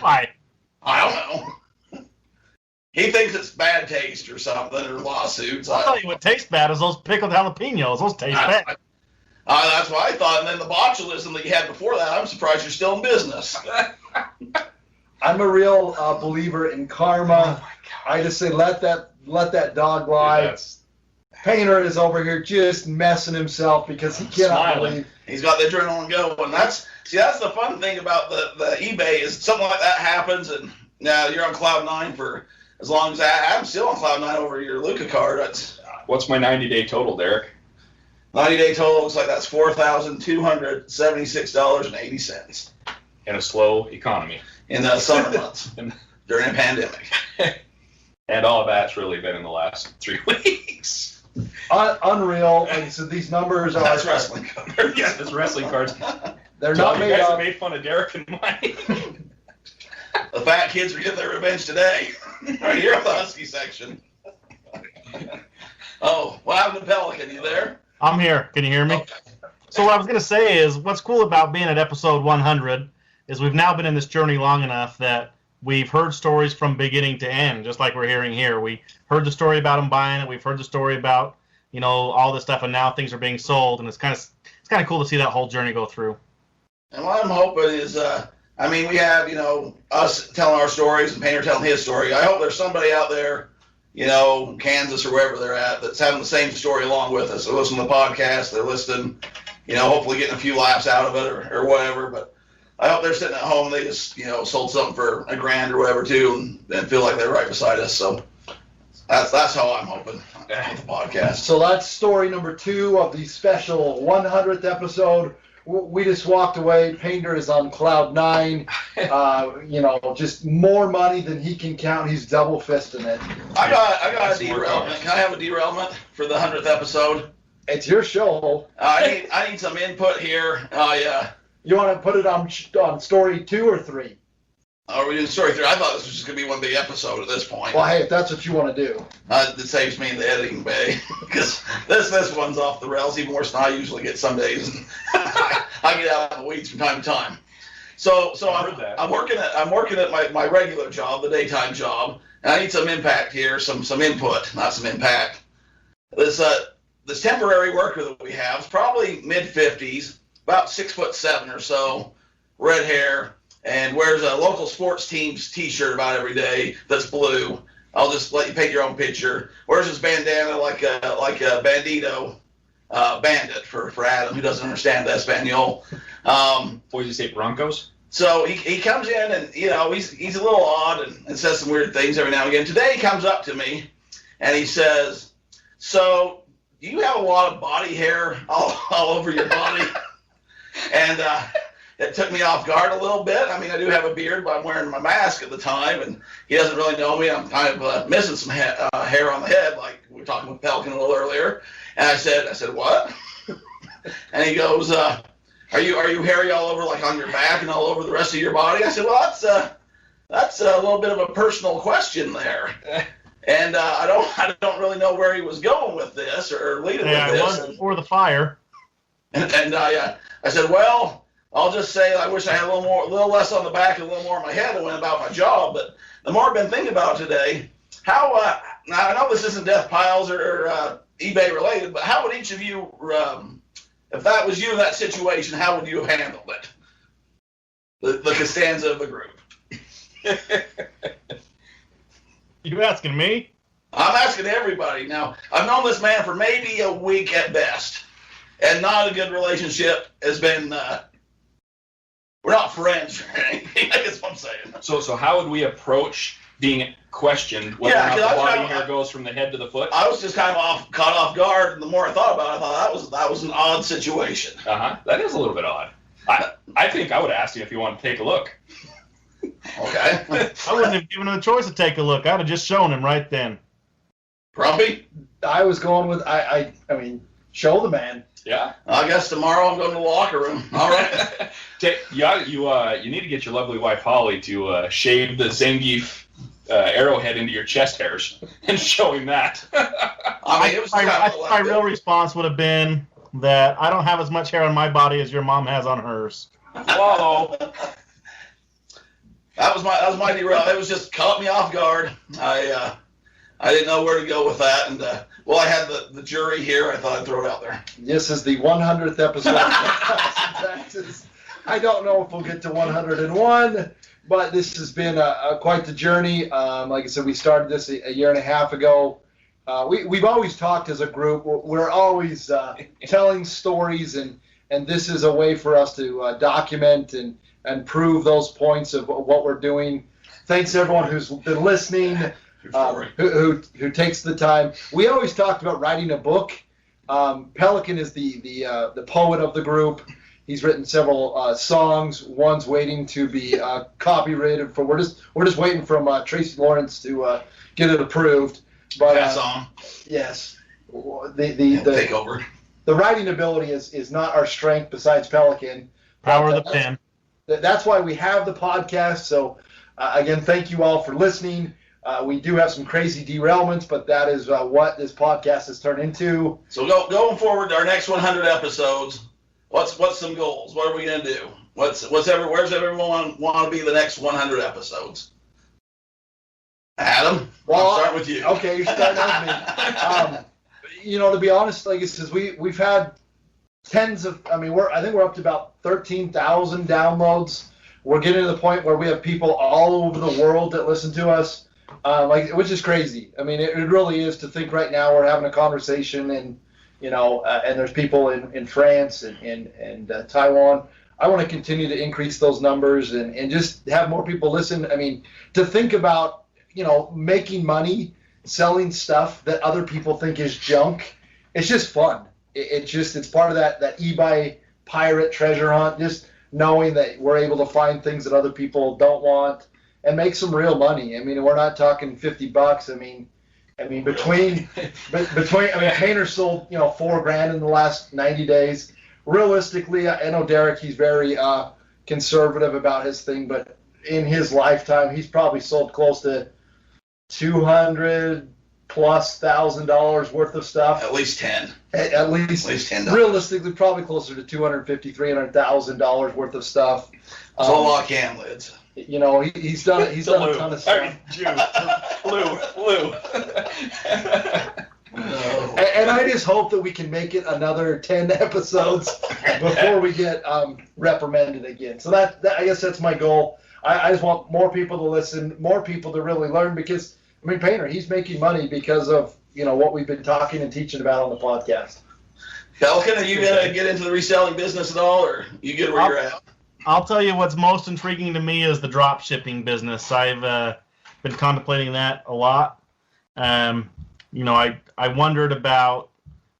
Why? I don't know. He thinks it's bad taste or something, or lawsuits. I'll tell you what tastes bad is those pickled jalapenos. Those taste bad. That's what I thought. And then the botulism that you had before that, I'm surprised you're still in business. I'm a real believer in karma. I just say let that dog lie. Dude, Painter is over here just messing himself because he cannot Smiling. believe. He's got the adrenaline going. That's the fun thing about the eBay is something like that happens, and now you're on cloud nine for as long as I'm still on cloud nine over your Luca card. That's What's my 90-day total, Derek? 90-day total looks like that's $4,276.80 In a slow economy. in the summer months during a pandemic. And all of that's really been in the last 3 weeks. Unreal. Like I said, these numbers are. That's wrestling card. Yes, it's wrestling cards. They're So not you made guys up. have made fun of Derek and Mike. The fat kids are getting their revenge today. Right here on the Husky section. Oh, what happened to Pelican? You there? I'm here. Can you hear me? Okay. So what I was going to say is what's cool about being at episode 100 is we've now been in this journey long enough that we've heard stories from beginning to end, just like we're hearing here. We heard the story about them buying it. We've heard the story about, all this stuff, and now things are being sold, and it's kind of cool to see that whole journey go through. And what I'm hoping is, we have, us telling our stories and Painter telling his story. I hope there's somebody out there, Kansas or wherever they're at, that's having the same story along with us. They're listening to the podcast, they're listening, hopefully getting a few laughs out of it or whatever. But I hope they're sitting at home, they just, sold something for $1,000 or whatever too, and feel like they're right beside us. So that's how I'm hoping with the podcast. So that's story number 2 of the special 100th episode. We just walked away. Painter is on cloud 9. Just more money than he can count. He's double fisting it. I got That's a more derailment. fun. Can I have a derailment for the 100th episode? It's your show. I need some input here. Yeah. You want to put it on story 2 or 3? Are we doing story 3? I thought this was just going to be one big episode at this point. Well, hey, if that's what you want to do. It saves me in the editing bay because this one's off the rails even worse than I usually get some days. And I get out of the weeds from time to time. So I'm working at my regular job, the daytime job, and I need some impact here, some input, not some impact. This temporary worker that we have is probably mid-50s, about 6'7" or so, red hair, and wears a local sports team's T-shirt about every day that's blue. I'll just let you paint your own picture. Wears his bandana like a bandito, bandit for Adam who doesn't understand Espanol. Boise State Broncos. So he comes in and he's a little odd and says some weird things every now and again. Today he comes up to me and he says, "So do you have a lot of body hair all over your body?" And it took me off guard a little bit. I mean, I do have a beard, but I'm wearing my mask at the time, and he doesn't really know me. I'm kind of missing some hair on the head, like we were talking with Pelican a little earlier. And I said, "What?" And he goes, "Are you hairy all over, like on your back and all over the rest of your body?" I said, "Well, that's a little bit of a personal question there." And I don't really know where he was going with this or leading with this. Yeah, before the fire. And I said, "Well, I'll just say I wish I had a little less on the back and a little more on my head and went about my job. But the more I've been thinking about today, how now I know this isn't DeathPiles or eBay related, but how would each of you, if that was you in that situation, how would you have handled it?" the Costanza of the group. You asking me? I'm asking everybody. Now, I've known this man for maybe a week at best, and not a good relationship has been, we're not friends or anything, I guess what I'm saying. So how would we approach being questioned whether Yeah, or not 'cause the I was body kinda- hair goes from the head to the foot? I was just kind of caught off guard, and the more I thought about it, I thought that was an odd situation. That is a little bit odd. I think I would ask you if you want to take a look. Okay. I wouldn't have given him the choice to take a look. I'd have just shown him right then. Grumpy? I was going with I mean, show the man. Yeah. I guess tomorrow I'm going to the locker room. All right. You need to get your lovely wife Holly to shave the Zangief arrowhead into your chest hairs and show him that. I mean, it was kind of My real response would have been that I don't have as much hair on my body as your mom has on hers. Whoa. That was my derail. It was just caught me off guard. I didn't know where to go with that, and I had the jury here. I thought I'd throw it out there. This is the 100th episode of Taxes. I don't know if we'll get to 101, but this has been quite the journey. Like I said, we started this a year and a half ago. We've always talked as a group. We're always telling stories, and this is a way for us to document and prove those points of what we're doing. Thanks everyone who's been listening, who takes the time. We always talked about writing a book. Pelican is the poet of the group. He's written several songs. One's waiting to be copyrighted. We're just waiting from Tracy Lawrence to get it approved. But Pass on. yes, Take over. the writing ability is not our strength besides Pelican. Power of the pen. That's why we have the podcast. So, again, thank you all for listening. We do have some crazy derailments, but that is what this podcast has turned into. So going forward to our next 100 episodes, what's some goals? What are we gonna do? Where's everyone want to be the next 100 episodes? Adam, Well, I'll start with you. Okay, you're starting out with me. To be honest, like I said, we've had tens of. I think we're up to about 13,000 downloads. We're getting to the point where we have people all over the world that listen to us, which is crazy. I mean, it really is to think right now we're having a conversation, and and there's people in France and Taiwan. I want to continue to increase those numbers and just have more people listen. I mean, to think about making money selling stuff that other people think is junk, it's just fun. It's part of that eBay pirate treasure hunt, just knowing that we're able to find things that other people don't want and make some real money. I mean, we're not talking $50. I mean between Painter sold $4,000 in the last 90 days. Realistically, I know Derek, he's very conservative about his thing, but in his lifetime he's probably sold close to $200,000+ worth of stuff. At least 10. At least $10. Realistically, probably closer to $250,000, $300,000 worth of stuff. So a lot of can lids. He's done a ton of stuff. Blue. And I just hope that we can make it another 10 episodes before we get reprimanded again. So that I guess that's my goal. I just want more people to listen, more people to really learn, because Painter, he's making money because of what we've been talking and teaching about on the podcast. Pelican, are you gonna get into the reselling business at all, or you good where you're at? I'll tell you what's most intriguing to me is the drop shipping business. I've been contemplating that a lot. I wondered about,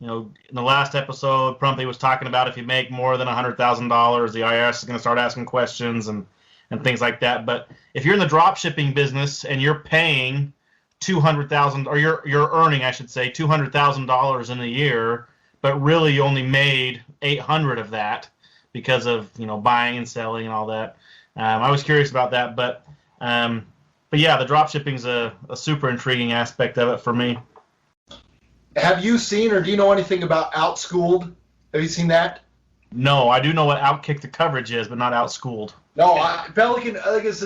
in the last episode, Prumpy was talking about if you make more than $100,000, the IRS is going to start asking questions and things like that. But if you're in the drop shipping business and you're paying $200,000, or you're earning, I should say, $200,000 in a year, but really you only made $800 of that because of buying and selling and all that. I was curious about that, but yeah, the drop shipping's a super intriguing aspect of it for me. Have you seen, or do you know anything about Outschooled? Have you seen that? No, I do know what Outkick the Coverage is, but not Outschooled. No, Pelican, I guess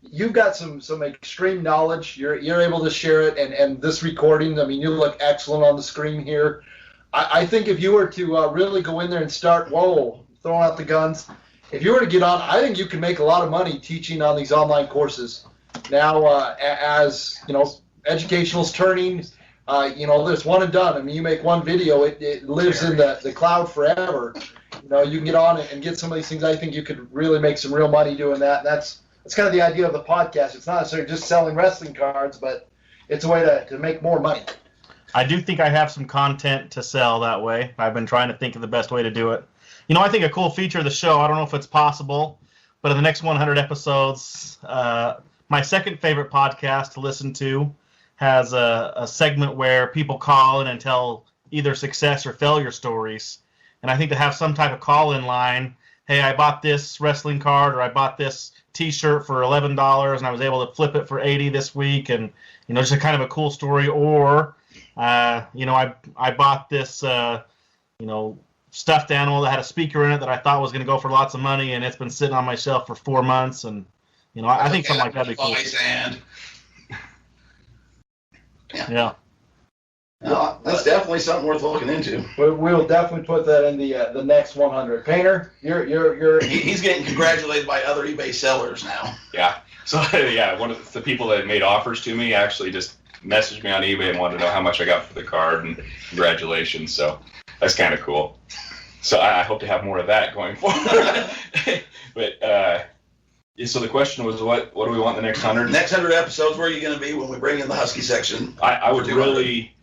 you've got some extreme knowledge. You're able to share it, and this recording, you look excellent on the screen here. I think if you were to really go in there and start, throwing out the guns, if you were to get on, I think you can make a lot of money teaching on these online courses. Now, as you know, educational's turning. There's one and done. I mean, you make one video, it lives in the cloud forever. You can get on it and get some of these things. I think you could really make some real money doing that. And that's kind of the idea of the podcast. It's not necessarily just selling wrestling cards, but it's a way to make more money. I do think I have some content to sell that way. I've been trying to think of the best way to do it. I think a cool feature of the show, I don't know if it's possible, but in the next 100 episodes, my second favorite podcast to listen to has a segment where people call in and tell either success or failure stories. And I think to have some type of call-in line, hey, I bought this wrestling card or I bought this T-shirt for $11 and I was able to flip it for $80 this week, and just a kind of a cool story. Or I bought this stuffed animal that had a speaker in it that I thought was going to go for lots of money, and it's been sitting on my shelf for 4 months. And I think something like that'd be cool. Yeah. No, that's definitely something worth looking into. We'll definitely put that in the next 100. Painter, you're He's getting congratulated by other eBay sellers now. Yeah. So yeah, one of the people that made offers to me actually just messaged me on eBay and wanted to know how much I got for the card, and congratulations. So that's kind of cool. So I hope to have more of that going forward. But so the question was, what do we want in the next 100? Next 100 episodes, where are you going to be when we bring in the Husky section? I would really,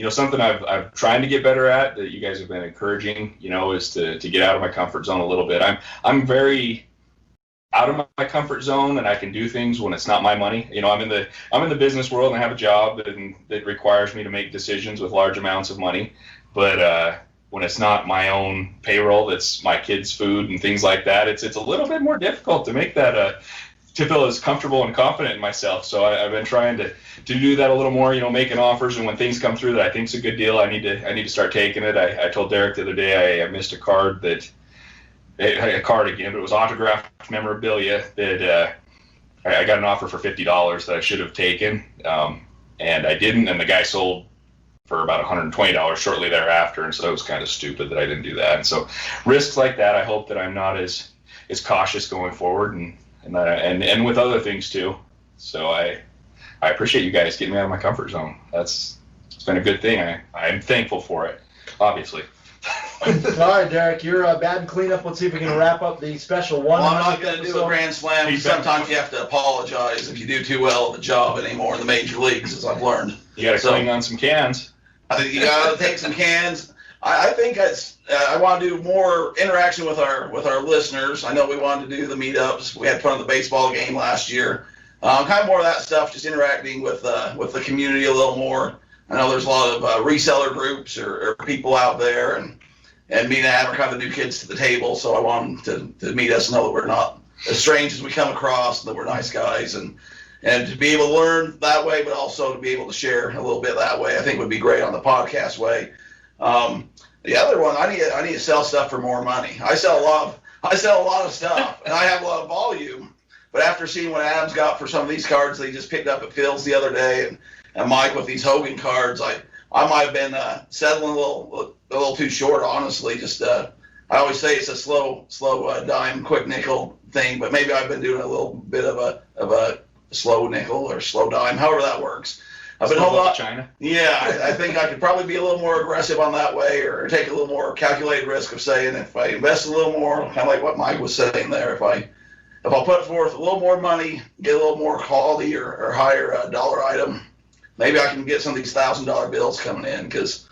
something I've trying to get better at that you guys have been encouraging, is to get out of my comfort zone a little bit. I'm very out of my comfort zone, and I can do things when it's not my money. I'm in the business world and I have a job that requires me to make decisions with large amounts of money. But when it's not my own payroll, that's my kids' food and things like that, it's a little bit more difficult to make that to feel as comfortable and confident in myself. So I've been trying to do that a little more, making offers, and when things come through that I think's a good deal, I need to start taking it. I told Derek the other day I missed a card again, but it was autographed memorabilia that I got an offer for $50 that I should have taken, and I didn't, and the guy sold for about $120 shortly thereafter, and so it was kind of stupid that I didn't do that. And so risks like that, I hope that I'm not as cautious going forward, and with other things too. So I appreciate you guys getting me out of my comfort zone. It's been a good thing. I'm thankful for it, obviously. all right, Derek. You're bad and cleanup. Let's see if we can wrap up the special one. Well, I'm not going to do a grand slam. Sometimes you have to apologize if you do too well at the job anymore in the major leagues, as I've learned. You got to cling on some cans. I think you got to take some cans. I think I want to do more interaction with our listeners. I know we wanted to do the meetups. We had fun at the baseball game last year. Kind of more of that stuff, just interacting with the community a little more. I know there's a lot of reseller groups or people out there, and me and Adam are kind of the new kids to the table, so I want them to meet us and know that we're not as strange as we come across, and that we're nice guys, and to be able to learn that way, but also to be able to share a little bit that way, I think would be great on the podcast way. The other one, I need to sell stuff for more money. I sell a lot of stuff, and I have a lot of volume. But after seeing what Adam's got for some of these cards that he just picked up at Phil's the other day, and Mike with these Hogan cards, I might have been settling a little too short, honestly. Just I always say it's a slow dime, quick nickel thing, but maybe I've been doing a little bit of a slow nickel or slow dime, however that works. I've been holding on. China. Yeah, I think I could probably be a little more aggressive on that way, or take a little more calculated risk of saying if I invest a little more, kind of like what Mike was saying there, if I'll put forth a little more money, get a little more quality or higher dollar item, maybe I can get some of these $1,000 bills coming in, because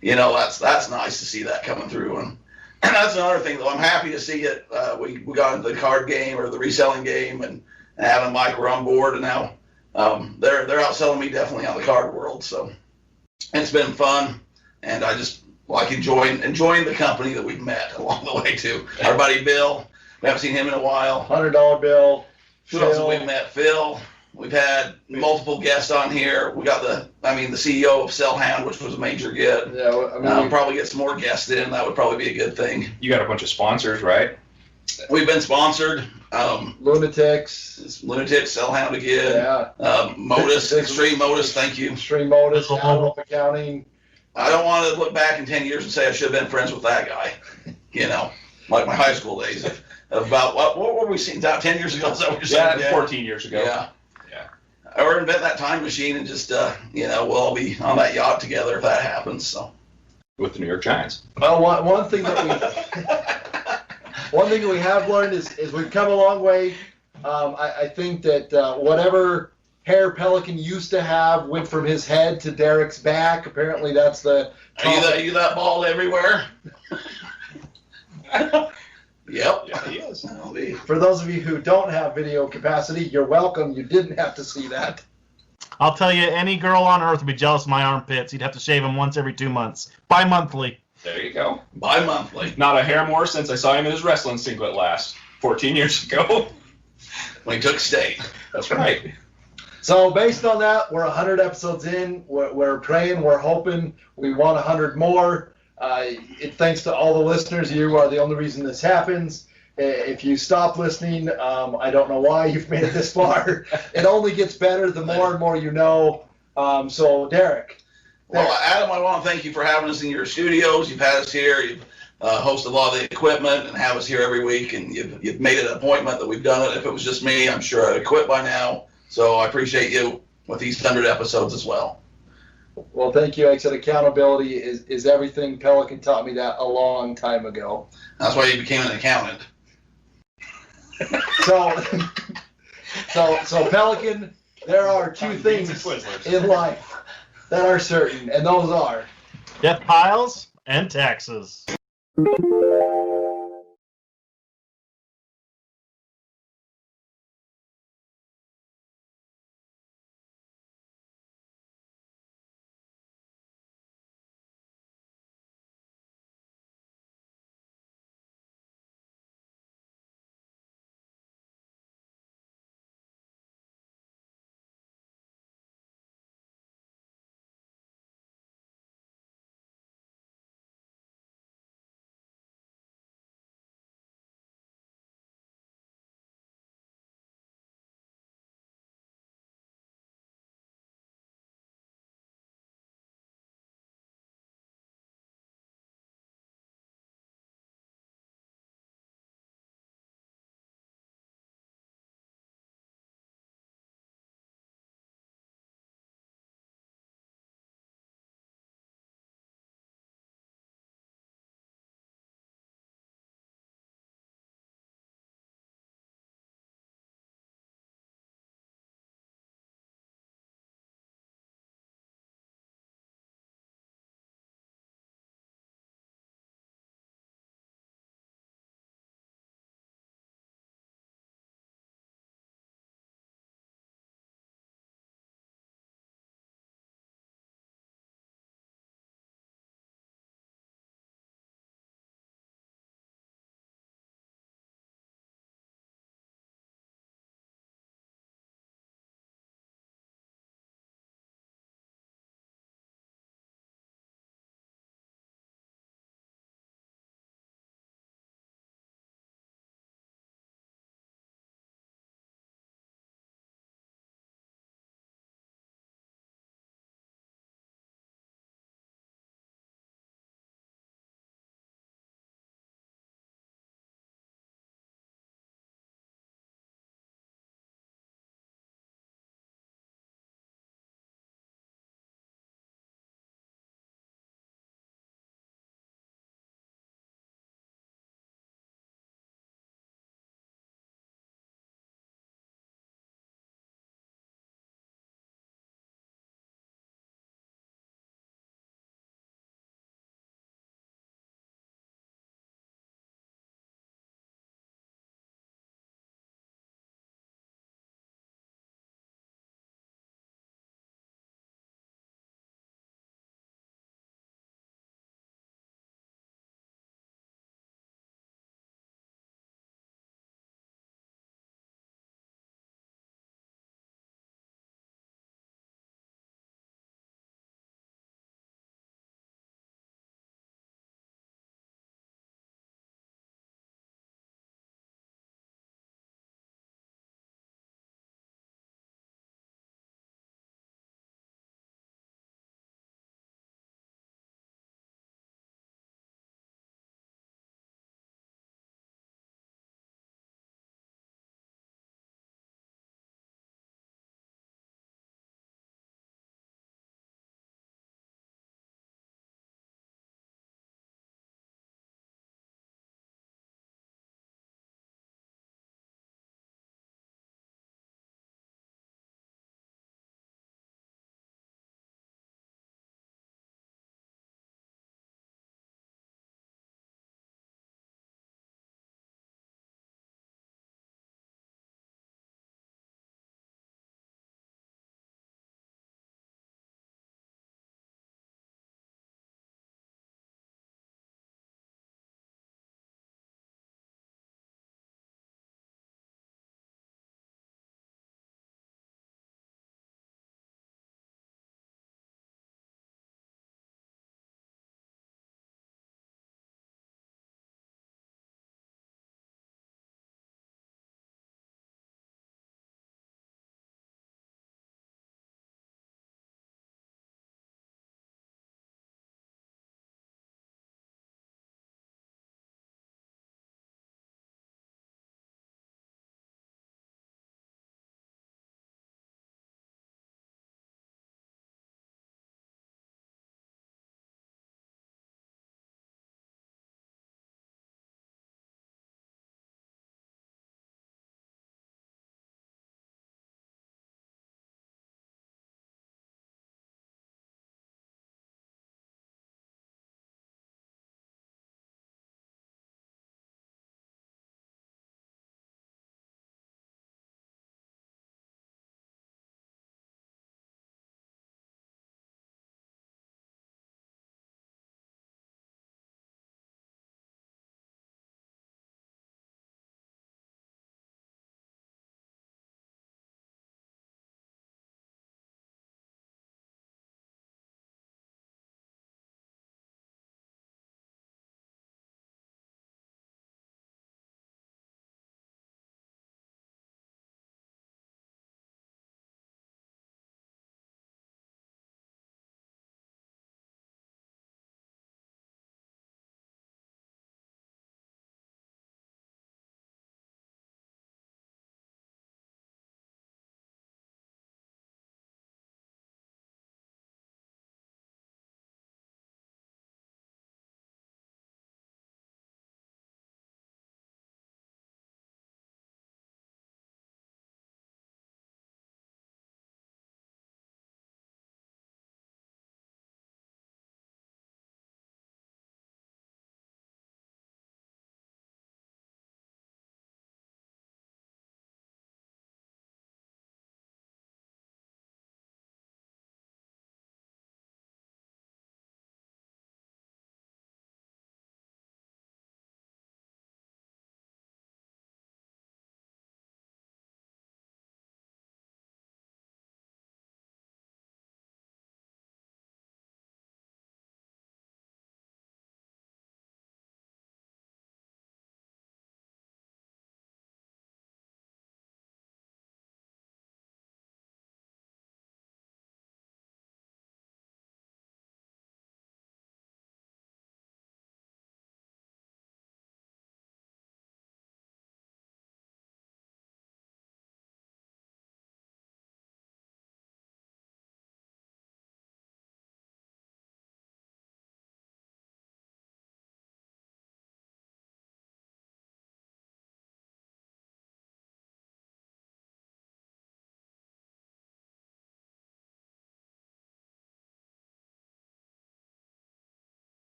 that's nice to see that coming through. And that's another thing, though. I'm happy to see it. We got into the card game or the reselling game, and Adam and Mike were on board, and now they're outselling me definitely on the card world. So it's been fun, and I just like enjoying the company that we've met along the way too. Our buddy Bill, we haven't seen him in a while. $100 bill. Who else have we met? Phil. We've had multiple guests on here. We got the CEO of Sellhound, which was a major get. Yeah, probably get some more guests in. That would probably be a good thing. You got a bunch of sponsors, right? We've been sponsored. Lunatics, Sellhound again. Yeah. Modus, Extreme Modus, thank you. Extreme Modus, Outlook Accounting. I don't want to look back in 10 years and say I should have been friends with that guy. Like my high school days. About what were we seeing about 10 years ago? Is that what you're saying? Yeah, 14 years ago. Yeah. Yeah. Or invent that time machine and just, we'll all be on that yacht together if that happens. So. With the New York Giants. Well, one thing that we have learned is we've come a long way. I think that whatever hair Pelican used to have went from his head to Derek's back. Apparently, that's the. Are you that bald everywhere? Yep. Yeah, he is. For those of you who don't have video capacity, you're welcome. You didn't have to see that. I'll tell you, any girl on earth would be jealous of my armpits. You'd have to shave them once every 2 months. Bi-monthly. There you go. Bi-monthly. Not a hair more since I saw him in his wrestling singlet last 14 years ago. When he took state. That's right. So based on that, we're 100 episodes in. We're praying. We're hoping. We want 100 more. Thanks to all the listeners. You are the only reason this happens. If you stop listening, I don't know why you've made it this far. It only gets better the more and more you know. So, Derek. Well, Adam, I want to thank you for having us in your studios. You've had us here. You've hosted a lot of the equipment and have us here every week. And you've made it an appointment that we've done it. If it was just me, I'm sure I'd have quit by now. So I appreciate you with these 100 episodes as well. Well, thank you. Like I said, accountability is everything. Pelican taught me that a long time ago. That's why you became an accountant. So Pelican, there are two things in life that are certain, and those are DeathPiles and taxes.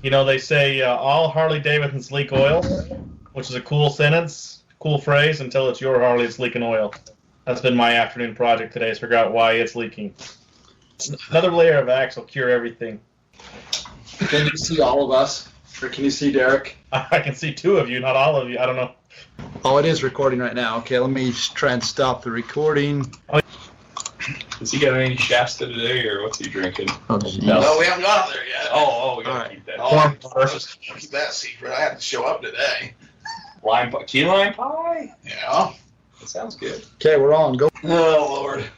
They say all Harley Davidsons leak oil, which is a cool sentence, cool phrase, until it's your Harley that's leaking oil. That's been my afternoon project today, is figure out why it's leaking. Another layer of Axe will cure everything. Can you see all of us? Or can you see Derek? I can see two of you, not all of you. I don't know. Oh, it is recording right now. Okay, let me try and stop the recording. Has he got any Shasta today, or what's he drinking? Oh, No, we haven't got there yet. Oh, we gotta All right. keep that. Oh, let's keep that secret. I had to show up today. Key lime pie? Yeah. That sounds good. Okay, we're on. Go. Oh, Lord.